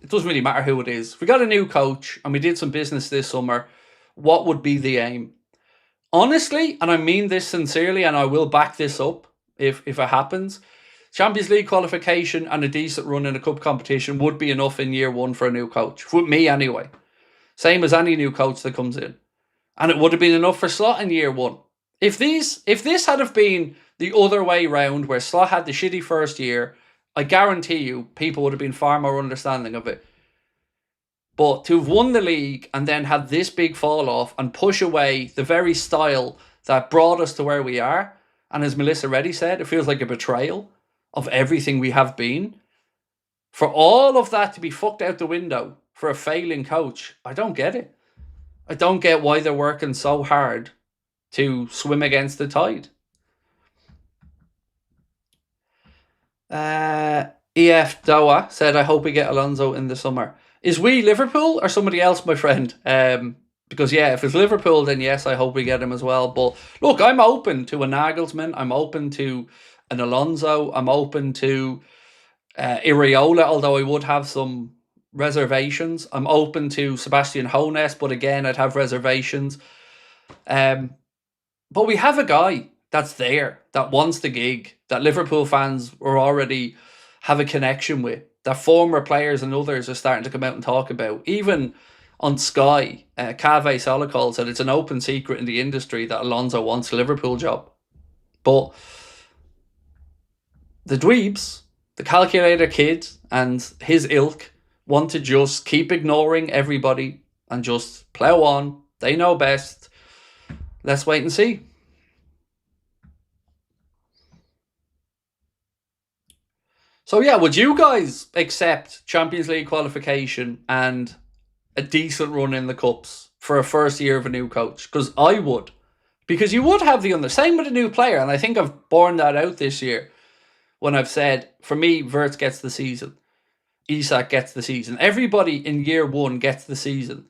it doesn't really matter who it is. If we got a new coach and we did some business this summer, what would be the aim? Honestly, and I mean this sincerely, and I will back this up if it happens, Champions League qualification and a decent run in a cup competition would be enough in year 1 for a new coach. With me anyway. Same as any new coach that comes in. And it would have been enough for Slot in year 1. If this had have been the other way round, where Slot had the shitty first year, I guarantee you people would have been far more understanding of it. But to have won the league and then had this big fall off and push away the very style that brought us to where we are, and as Melissa Reddy said, it feels like a betrayal of everything we have been. For all of that to be fucked out the window for a failing coach, I don't get it. I don't get why they're working so hard to swim against the tide. EF Doa said, I hope we get Alonso in the summer. Is we Liverpool or somebody else, my friend? Because, yeah, if it's Liverpool, then yes, I hope we get him as well. But, look, I'm open to a Nagelsmann. I'm open to an Alonso. I'm open to Iriola, although I would have some reservations. I'm open to Sebastian Hoeneß, but again, I'd have reservations. But we have a guy that's there, that wants the gig, that Liverpool fans are already have a connection with, that former players and others are starting to come out and talk about. Even on Sky, Kaveh Solokol said it's an open secret in the industry that Alonso wants a Liverpool job. But the dweebs, the calculator kid and his ilk want to just keep ignoring everybody and just plough on. They know best. Let's wait and see. So yeah, would you guys accept Champions League qualification and a decent run in the Cups for a first year of a new coach? Because I would. Because you would have the same with a new player, and I think I've borne that out this year when I've said, for me, Wirtz gets the season. Isak gets the season. Everybody in year 1 gets the season.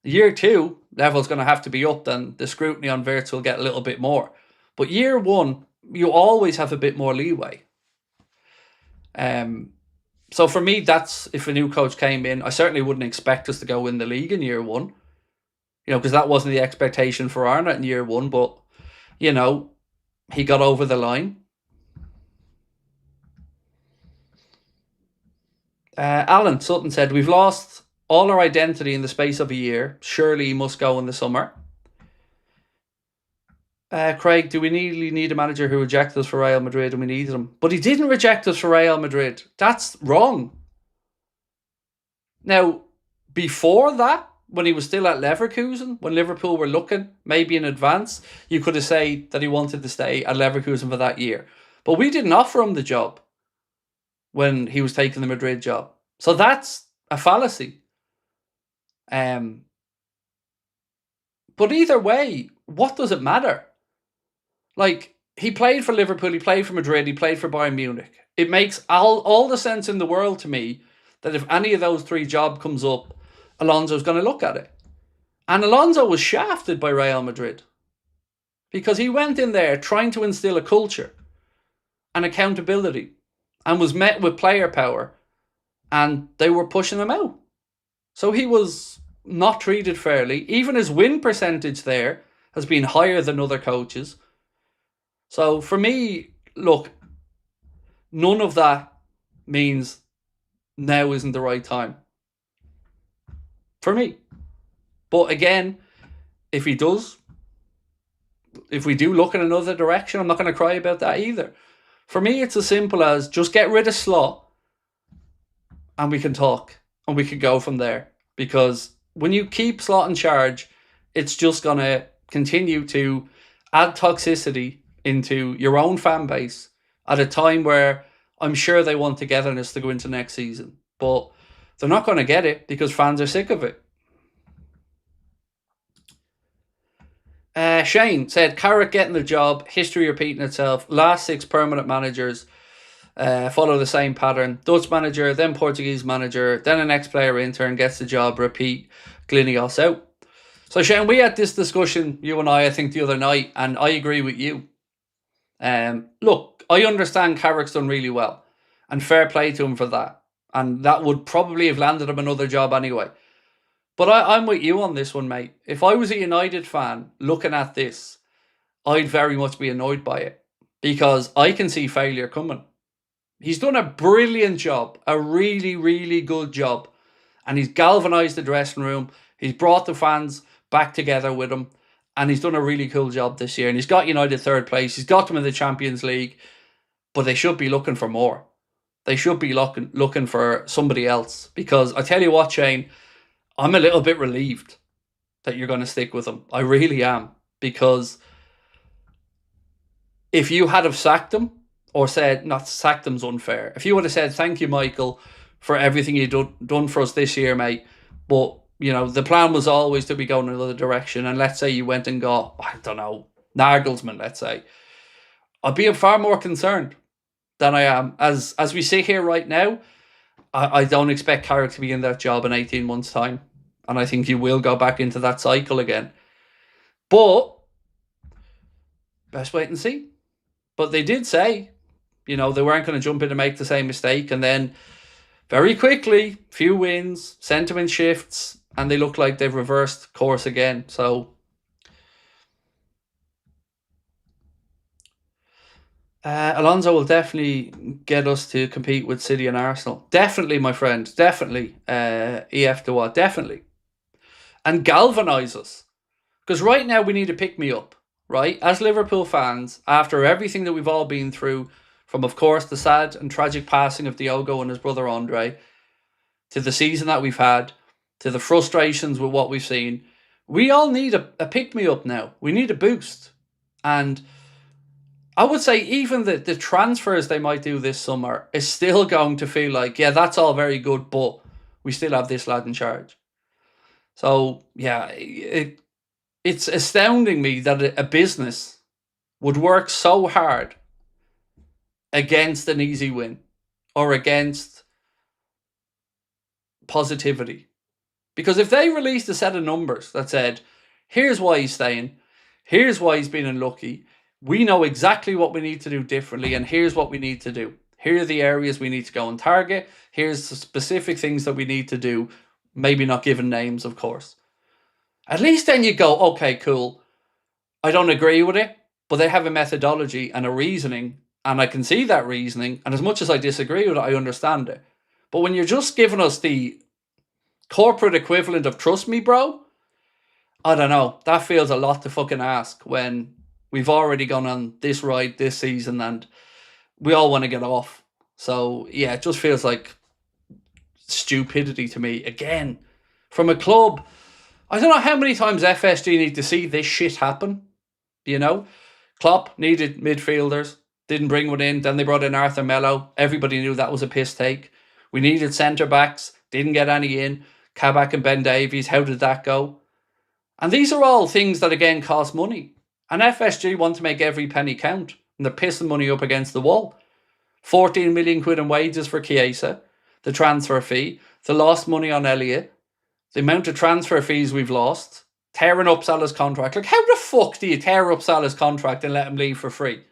Year 2, level's going to have to be up, then the scrutiny on Wirtz will get a little bit more. But year 1, you always have a bit more leeway. So for me, that's if a new coach came in, I certainly wouldn't expect us to go win the league in year 1. Because that wasn't the expectation for Arnott in year 1, but, he got over the line. Alan Sutton said, we've lost all our identity in the space of a year. Surely he must go in the summer. Craig, do we need a manager who rejected us for Real Madrid and we needed him? But he didn't reject us for Real Madrid. That's wrong. Now, before that, when he was still at Leverkusen, when Liverpool were looking, maybe in advance, you could have said that he wanted to stay at Leverkusen for that year. But we didn't offer him the job when he was taking the Madrid job. So that's a fallacy. But either way, what does it matter? Like, he played for Liverpool, he played for Madrid, he played for Bayern Munich. It makes all the sense in the world to me that if any of those 3 jobs comes up, Alonso's going to look at it. And Alonso was shafted by Real Madrid because he went in there trying to instill a culture and accountability and was met with player power, and they were pushing him out. So he was not treated fairly. Even his win percentage there has been higher than other coaches. So for me, look, none of that means now isn't the right time. For me. But again, if we do look in another direction, I'm not going to cry about that either. For me, it's as simple as just get rid of Slot and we can talk and we can go from there. Because when you keep Slot in charge, it's just going to continue to add toxicity into your own fan base at a time where I'm sure they want togetherness to go into next season. But they're not going to get it because fans are sick of it. Shane said, Carrick getting the job, history repeating itself. Last 6 permanent managers follow the same pattern. Dutch manager, then Portuguese manager, then an ex-player intern gets the job, repeat, Glinios out. So Shane, we had this discussion, you and I think the other night, and I agree with you. Look, I understand Carrick's done really well, and fair play to him for that. And that would probably have landed him another job anyway. But I'm with you on this one, mate. If I was a United fan looking at this, I'd very much be annoyed by it because I can see failure coming. He's done a brilliant job, a really, really good job. And he's galvanised the dressing room. He's brought the fans back together with him. And he's done a really cool job this year. And he's got United third place. He's got them in the Champions League. But they should be looking for more. They should be looking for somebody else. Because I tell you what, Shane, I'm a little bit relieved that you're going to stick with him. I really am. Because if you had have sacked him, or said, not sacked him's unfair. If you would have said, thank you, Michael, for everything you've done for us this year, mate. But, you know, the plan was always to be going in another direction. And let's say you went and got, I don't know, Nagelsmann, let's say. I'd be far more concerned than I am. As we sit here right now, I don't expect Carrick to be in that job in 18 months' time. And I think he will go back into that cycle again. But, best wait and see. But they did say, you know, they weren't going to jump in and make the same mistake. And then very quickly, few wins, sentiment shifts, and they look like they've reversed course again. So, Alonso will definitely get us to compete with City and Arsenal. Definitely, my friend. Definitely. EF to what? Definitely. And galvanise us. Because right now we need to pick me up. Right? As Liverpool fans, after everything that we've all been through, from, of course, the sad and tragic passing of Diogo and his brother Andre, to the season that we've had, to the frustrations with what we've seen, we all need a pick-me-up now. We need a boost. And I would say even the transfers they might do this summer is still going to feel like, yeah, that's all very good, but we still have this lad in charge. So, yeah, it's astounding me that a business would work so hard against an easy win or against positivity. Because if they released a set of numbers that said, here's why he's staying, here's why he's been unlucky, we know exactly what we need to do differently, and here's what we need to do. Here are the areas we need to go and target. Here's the specific things that we need to do, maybe not given names, of course. At least then you go, okay, cool. I don't agree with it, but they have a methodology and a reasoning, and I can see that reasoning, and as much as I disagree with it, I understand it. But when you're just giving us the corporate equivalent of trust me, bro, I don't know. That feels a lot to fucking ask when we've already gone on this ride this season and we all want to get off. So, yeah, it just feels like stupidity to me. Again, from a club, I don't know how many times FSG need to see this shit happen. You know, Klopp needed midfielders, didn't bring one in. Then they brought in Arthur Melo. Everybody knew that was a piss take. We needed centre-backs, didn't get any in. Kabak and Ben Davies, how did that go? And these are all things that, again, cost money. And FSG want to make every penny count. And they're pissing money up against the wall. 14 million quid in wages for Chiesa. The transfer fee. The lost money on Elliott. The amount of transfer fees we've lost. Tearing up Salah's contract. Like, how the fuck do you tear up Salah's contract and let him leave for free?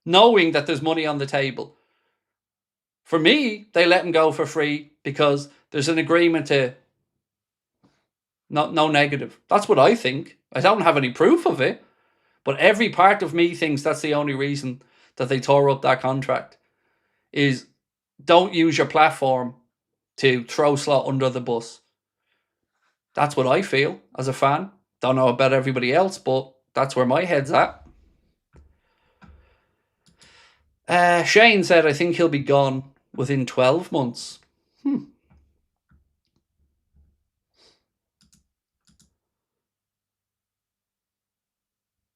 Knowing that there's money on the table. For me, they let him go for free because there's an agreement to no negative. That's what I think. I don't have any proof of it. But every part of me thinks that's the only reason that they tore up that contract. Is don't use your platform to throw Slot under the bus. That's what I feel as a fan. Don't know about everybody else, but that's where my head's at. Shane said, I think he'll be gone within 12 months.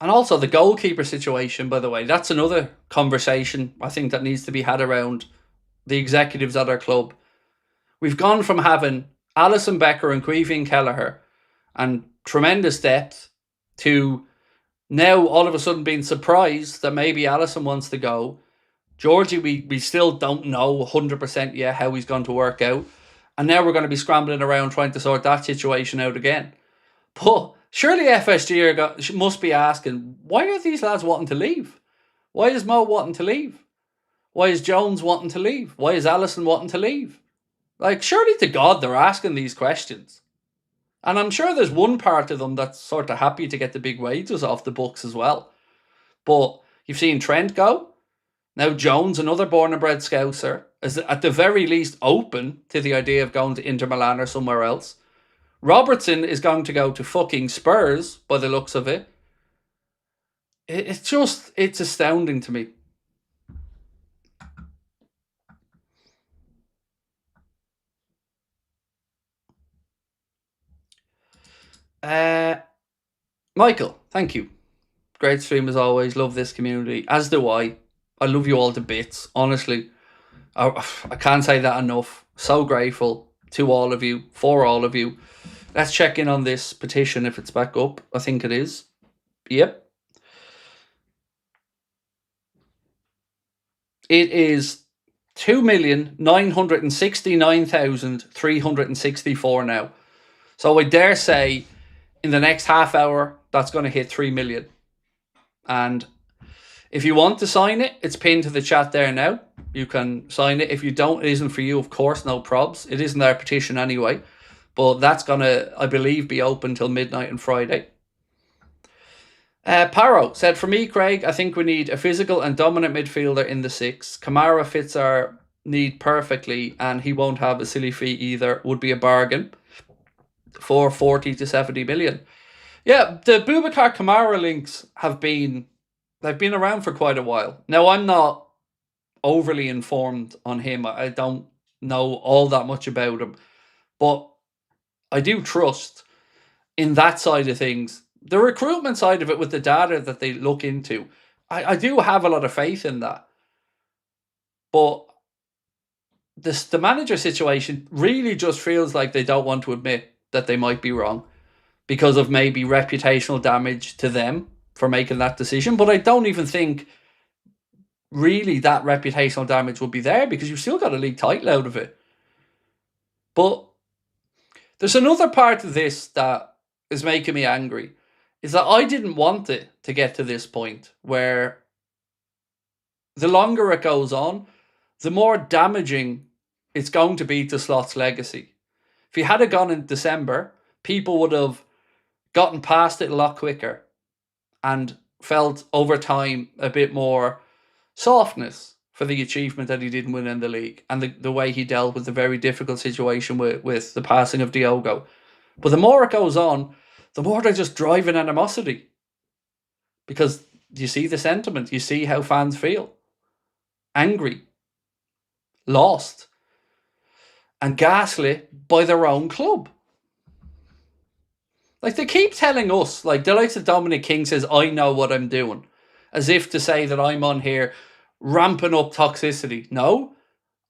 And also the goalkeeper situation, by the way, that's another conversation I think that needs to be had around the executives at our club. We've gone from having Alisson, Becker and Queevy Kelleher and tremendous depth to now all of a sudden being surprised that maybe Alisson wants to go. Georgie, we still don't know 100% yet how he's going to work out. And now we're going to be scrambling around trying to sort that situation out again. But surely FSG must be asking, why are these lads wanting to leave? Why is Mo wanting to leave? Why is Jones wanting to leave? Why is Alisson wanting to leave? Like, surely to God they're asking these questions. And I'm sure there's one part of them that's sort of happy to get the big wages off the books as well. But you've seen Trent go. Now Jones, another born and bred Scouser, is at the very least open to the idea of going to Inter Milan or somewhere else. Robertson is going to go to fucking Spurs by the looks of it. It's astounding to me. Michael, thank you. Great stream as always. Love this community. As do I. I love you all to bits. Honestly, I can't say that enough. So grateful to all of you, for all of you. Let's check in on this petition if it's back up. I think it is. Yep. It is 2,969,364 now. So I dare say in the next half hour, that's going to hit 3 million. And if you want to sign it, it's pinned to the chat there now. You can sign it. If you don't, it isn't for you, of course, no probs. It isn't our petition anyway. But that's going to, I believe, be open till midnight on Friday. Paro said, for me, Craig, I think we need a physical and dominant midfielder in the 6. Kamara fits our need perfectly and he won't have a silly fee either. Would be a bargain for 40 to 70 million. Yeah, the Boubacar Kamara links they've been around for quite a while. Now, I'm not overly informed on him. I don't know all that much about him. But I do trust in that side of things. The recruitment side of it with the data that they look into, I do have a lot of faith in that. But the manager situation really just feels like they don't want to admit that they might be wrong because of maybe reputational damage to them for making that decision. But I don't even think really that reputational damage would be there because you've still got a league title out of it. But there's another part of this that is making me angry, is that I didn't want it to get to this point where the longer it goes on, the more damaging it's going to be to Slot's legacy. If he had gone in December, people would have gotten past it a lot quicker and felt over time a bit more softness for the achievement that he didn't win in the league and the way he dealt with the very difficult situation with the passing of Diogo. But the more it goes on, the more they're just driving animosity. Because you see the sentiment, you see how fans feel. Angry, lost, and gaslit by their own club. Like, they keep telling us, like the likes of Dominic King says, I know what I'm doing. As if to say that I'm on here ramping up toxicity. No,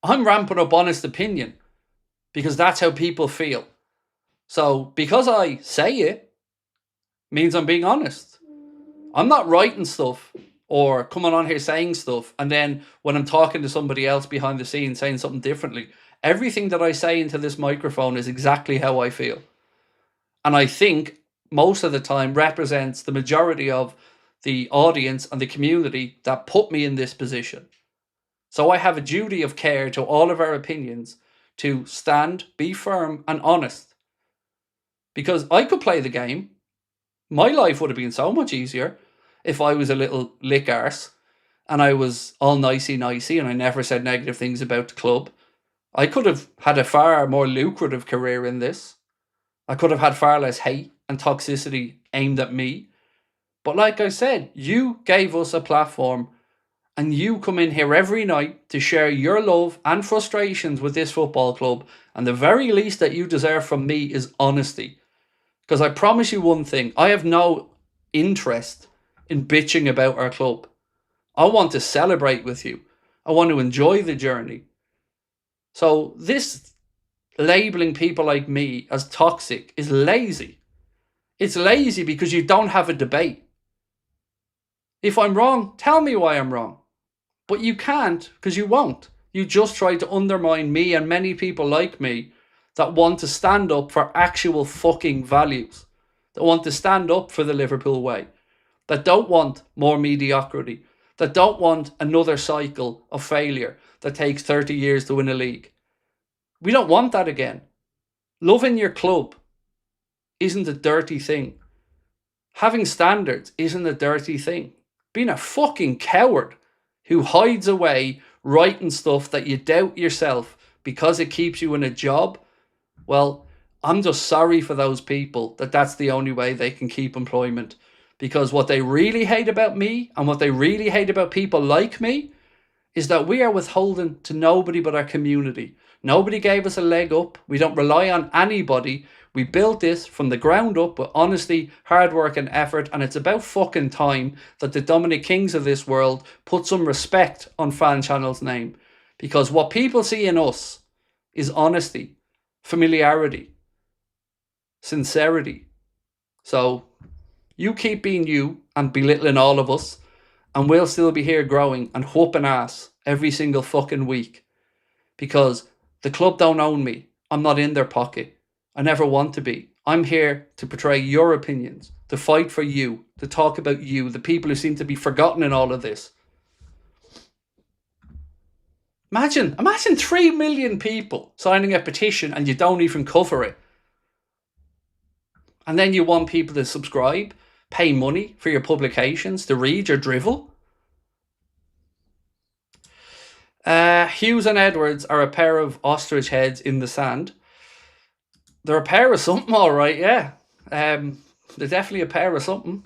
I'm ramping up honest opinion. Because that's how people feel. So, because I say it, means I'm being honest. I'm not writing stuff or coming on here saying stuff and then when I'm talking to somebody else behind the scenes saying something differently. Everything that I say into this microphone is exactly how I feel. And I think most of the time represents the majority of the audience and the community that put me in this position. So I have a duty of care to all of our opinions to stand, be firm and honest. Because I could play the game. My life would have been so much easier if I was a little lick arse and I was all nicey and I never said negative things about the club. I could have had a far more lucrative career in this. I could have had far less hate and toxicity aimed at me. But like I said, you gave us a platform and you come in here every night to share your love and frustrations with this football club. And the very least that you deserve from me is honesty. Because I promise you one thing, I have no interest in bitching about our club. I want to celebrate with you. I want to enjoy the journey. So this labeling people like me as toxic is lazy. It's lazy because you don't have a debate. If I'm wrong, tell me why I'm wrong. But you can't, because you won't. You just try to undermine me and many people like me that want to stand up for actual fucking values. That want to stand up for the Liverpool way. That don't want more mediocrity. That don't want another cycle of failure that takes 30 years to win a league. We don't want that again. Loving your club isn't a dirty thing. Having standards isn't a dirty thing. Being a fucking coward who hides away writing stuff that you doubt yourself because it keeps you in a job, well, I'm just sorry for those people that that's the only way they can keep employment. Because what they really hate about me and what they really hate about people like me is that we are withholding to nobody but our community. Nobody gave us a leg up. We don't rely on anybody. We built this from the ground up with honesty, hard work and effort, and it's about fucking time that the Dominic Kings of this world put some respect on Fan Channel's name. Because what people see in us is honesty, familiarity, sincerity. So you keep being you and belittling all of us, and we'll still be here growing and whooping ass every single fucking week. Because the club don't own me. I'm not in their pocket. I never want to be. I'm here to portray your opinions, to fight for you, to talk about you, the people who seem to be forgotten in all of this. Imagine 3 million people signing a petition and you don't even cover it. And then you want people to subscribe, pay money for your publications, to read your drivel. Hughes and Edwards are a pair of ostrich heads in the sand. They're a pair of something, all right, yeah. They're definitely a pair of something.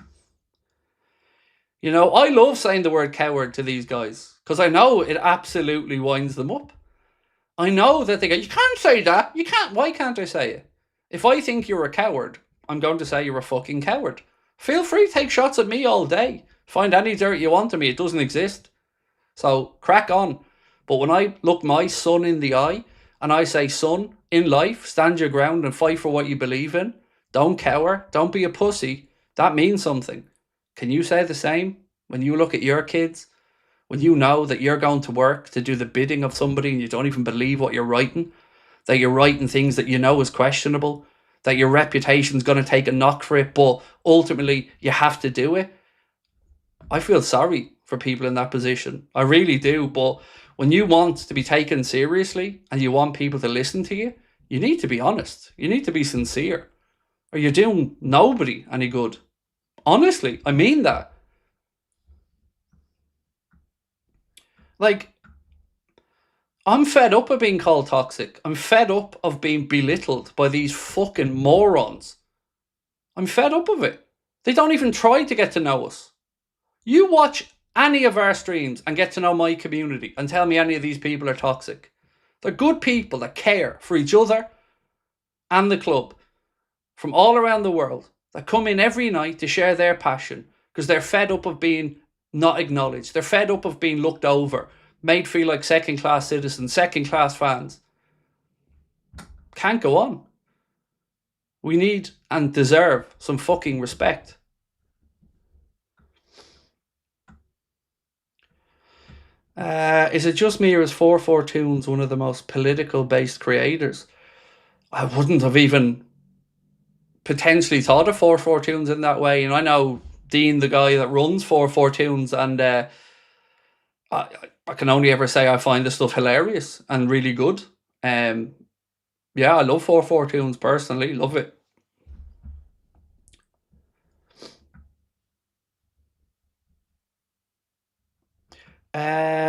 You know, I love saying the word coward to these guys because I know it absolutely winds them up. I know that they go, you can't say that. You can't. Why can't I say it? If I think you're a coward, I'm going to say you're a fucking coward. Feel free to take shots at me all day. Find any dirt you want to me. It doesn't exist. So crack on. But when I look my son in the eye and I say, son, in life, stand your ground and fight for what you believe in. Don't cower. Don't be a pussy. That means something. Can you say the same when you look at your kids? When you know that you're going to work to do the bidding of somebody and you don't even believe what you're writing? That you're writing things that you know is questionable? That your reputation's going to take a knock for it, but ultimately you have to do it? I feel sorry for people in that position. I really do. But when you want to be taken seriously and you want people to listen to you, you need to be honest. You need to be sincere. Or you're doing nobody any good. Honestly, I mean that. Like, I'm fed up of being called toxic. I'm fed up of being belittled by these fucking morons. I'm fed up of it. They don't even try to get to know us. You watch any of our streams and get to know my community and tell me any of these people are toxic. They're good people that care for each other and the club from all around the world that come in every night to share their passion because they're fed up of being not acknowledged. They're fed up of being looked over, made feel like second-class citizens, second-class fans. Can't go on. We need and deserve some fucking respect. Is it just me or is 442's one of the most political-based creators? I wouldn't have even potentially thought of 442's in that way. And I know Dean, the guy that runs 442's, and I can only ever say I find this stuff hilarious and really good. Yeah, I love 442's personally. Love it.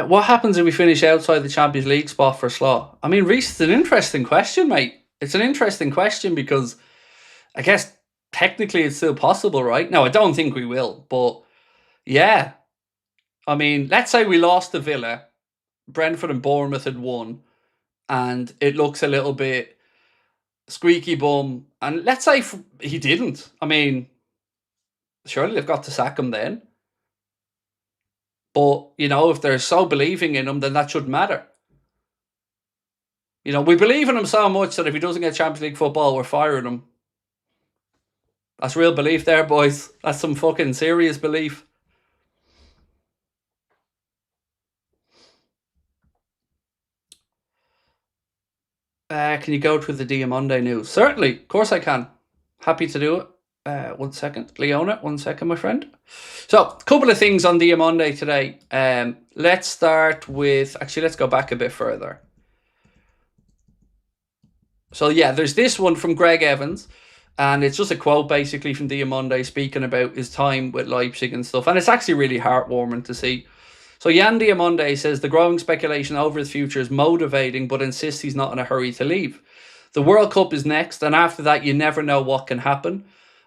What happens if we finish outside the Champions League spot for Slaw? I mean, Reece, it's an interesting question, mate. It's an interesting question because I guess technically it's still possible, right? No, I don't think we will, but yeah. I mean, let's say we lost to Villa, Brentford and Bournemouth had won, and it looks a little bit squeaky bum. And let's say he didn't. I mean, surely they've got to sack him then. But, you know, if they're so believing in him, then that shouldn't matter. You know, we believe in him so much that if he doesn't get Champions League football, we're firing him. That's real belief there, boys. That's some fucking serious belief. Can you go to the DIOMANDE news? Certainly. Of course I can. Happy to do it. 1 second. Leona, 1 second, my friend. So, a couple of things on DIOMANDE today. Let's start with... Actually, let's go back a bit further. So, yeah, there's this one from Greg Evans. And it's just a quote, basically, from DIOMANDE speaking about his time with Leipzig and stuff. And it's actually really heartwarming to see. So Jan DIOMANDE says the growing speculation over his future is motivating, but insists he's not in a hurry to leave. The World Cup is next, and after that you never know what can happen.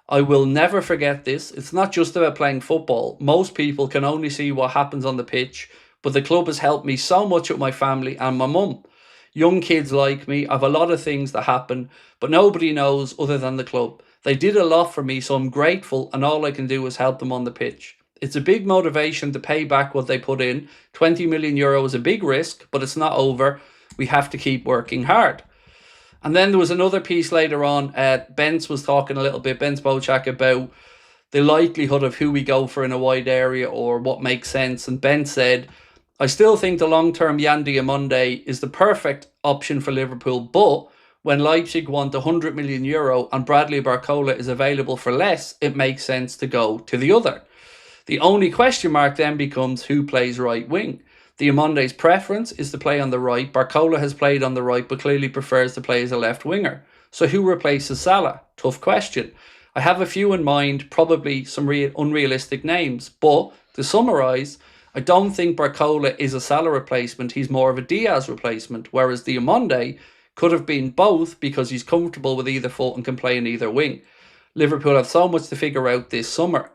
I will never forget this. It's not just about playing football. Most people can only see what happens on the pitch, but the club has helped me so much with my family and my mum. Young kids like me, I have a lot of things that happen, but nobody knows other than the club. They did a lot for me, so I'm grateful, and all I can do is help them on the pitch. It's a big motivation to pay back what they put in. 20 million euro is a big risk, but it's not over. We have to keep working hard. And then there was another piece later on. Bence was talking a little bit, Bence Bochak, about the likelihood of who we go for in a wide area or what makes sense. And Bence said, I still think the long-term Jan DIOMANDE is the perfect option for Liverpool, but when Leipzig want 100 million euro and Bradley Barcola is available for less, it makes sense to go to the other. The only question mark then becomes who plays right wing. DIOMANDE's preference is to play on the right. Barcola has played on the right but clearly prefers to play as a left winger. So who replaces Salah? Tough question. I have a few in mind, probably some unrealistic names. But to summarise, I don't think Barcola is a Salah replacement. He's more of a Diaz replacement. Whereas DIOMANDE could have been both because he's comfortable with either foot and can play in either wing. Liverpool have so much to figure out this summer.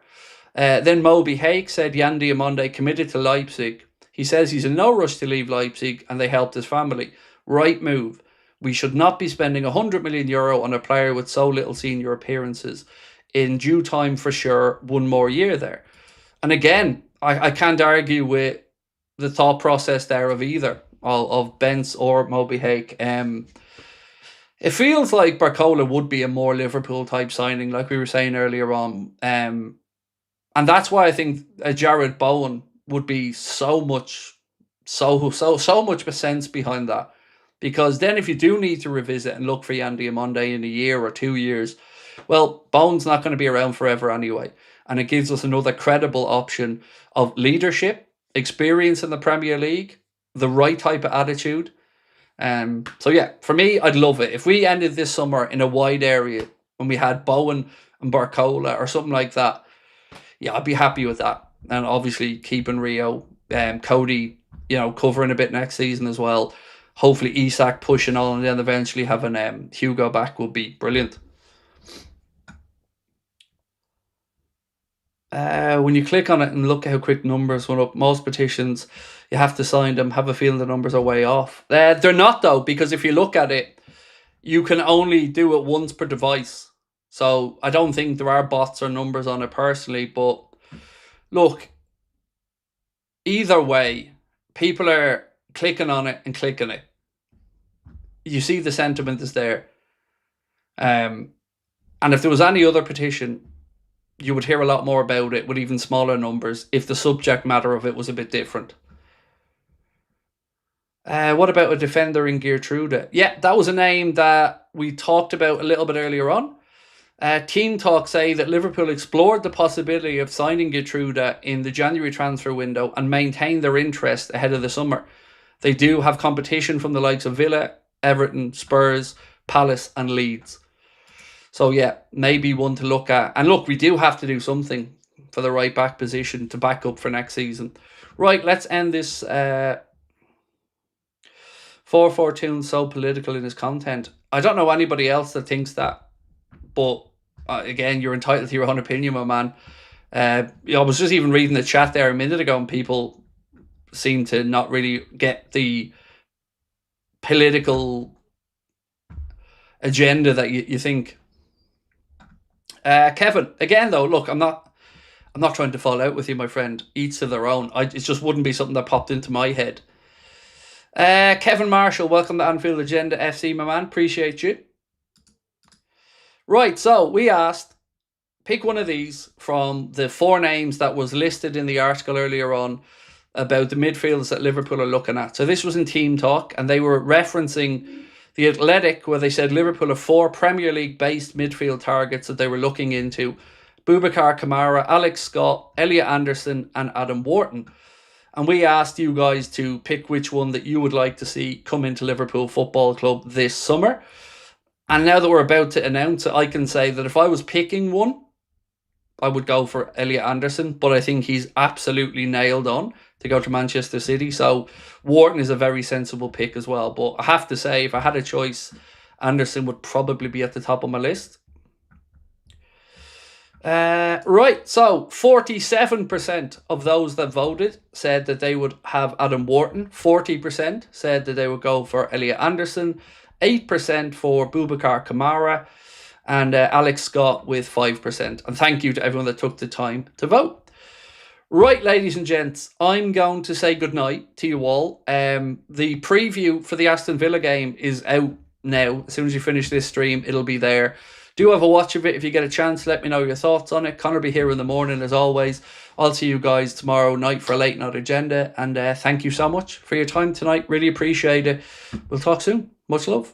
Then Moby Hake said Jan DIOMANDE committed to Leipzig. He says he's in no rush to leave Leipzig and they helped his family. Right move. We should not be spending 100 million euro on a player with so little senior appearances. In due time, for sure, one more year there. And again, I can't argue with the thought process there of either, of Bence or Moby Hake. It feels like Barcola would be a more Liverpool type signing, like we were saying earlier on. And that's why I think a Jared Bowen would be so much sense behind that. Because then if you do need to revisit and look for Jan DIOMANDE in a year or 2 years, well, Bowen's not going to be around forever anyway. And it gives us another credible option of leadership, experience in the Premier League, the right type of attitude. So yeah, for me, I'd love it. If we ended this summer in a wide area when we had Bowen and Barcola or something like that, yeah, I'd be happy with that. And obviously keeping Rio, Cody, you know, covering a bit next season as well. Hopefully Isak pushing on, and then eventually having Hugo back would be brilliant. When you click on it and look at how quick numbers went up, most petitions, you have to sign them. Have a feeling the numbers are way off. They're not though, because if you look at it, you can only do it once per device. So I don't think there are bots or numbers on it personally, but look, either way, people are clicking on it and clicking it. You see the sentiment is there. And if there was any other petition, you would hear a lot more about it with even smaller numbers if the subject matter of it was a bit different. What about a defender in Geertrude? Yeah, that was a name that we talked about a little bit earlier on. Team Talk say that Liverpool explored the possibility of signing Geertrude in the January transfer window and maintained their interest ahead of the summer. They do have competition from the likes of Villa, Everton, Spurs, Palace and Leeds. So yeah, maybe one to look at. And look, we do have to do something for the right back position to back up for next season. Right, let's end this 442 so political in his content. I don't know anybody else that thinks that. But again, you're entitled to your own opinion, my man. I was just even reading the chat there a minute ago and people seem to not really get the political agenda that you think. Kevin, again though, look, I'm not trying to fall out with you, my friend. Each to their own. It just wouldn't be something that popped into my head. Kevin Marshall, welcome to Anfield Agenda FC, my man. Appreciate you. Right, so we asked, pick one of these from the 4 names that was listed in the article earlier on about the midfielders that Liverpool are looking at. So this was in Team Talk, and they were referencing The Athletic, where they said Liverpool have 4 Premier League-based midfield targets that they were looking into. Boubacar Kamara, Alex Scott, Elliot Anderson, and Adam Wharton. And we asked you guys to pick which one that you would like to see come into Liverpool Football Club this summer. And now that we're about to announce it, I can say that if I was picking one, I would go for Elliot Anderson, but I think he's absolutely nailed on to go to Manchester City. So Wharton is a very sensible pick as well. But I have to say, if I had a choice, Anderson would probably be at the top of my list. Right, so 47% of those that voted said that they would have Adam Wharton. 40% said that they would go for Elliot Anderson. 8% for Boubacar Kamara. And Alex Scott with 5%. And thank you to everyone that took the time to vote. Right, ladies and gents, I'm going to say goodnight to you all. The preview for the Aston Villa game is out now. As soon as you finish this stream, it'll be there. Do have a watch of it if you get a chance. Let me know your thoughts on it. Connor will be here in the morning as always. I'll see you guys tomorrow night for a late night agenda. And thank you so much for your time tonight. Really appreciate it. We'll talk soon. Much love.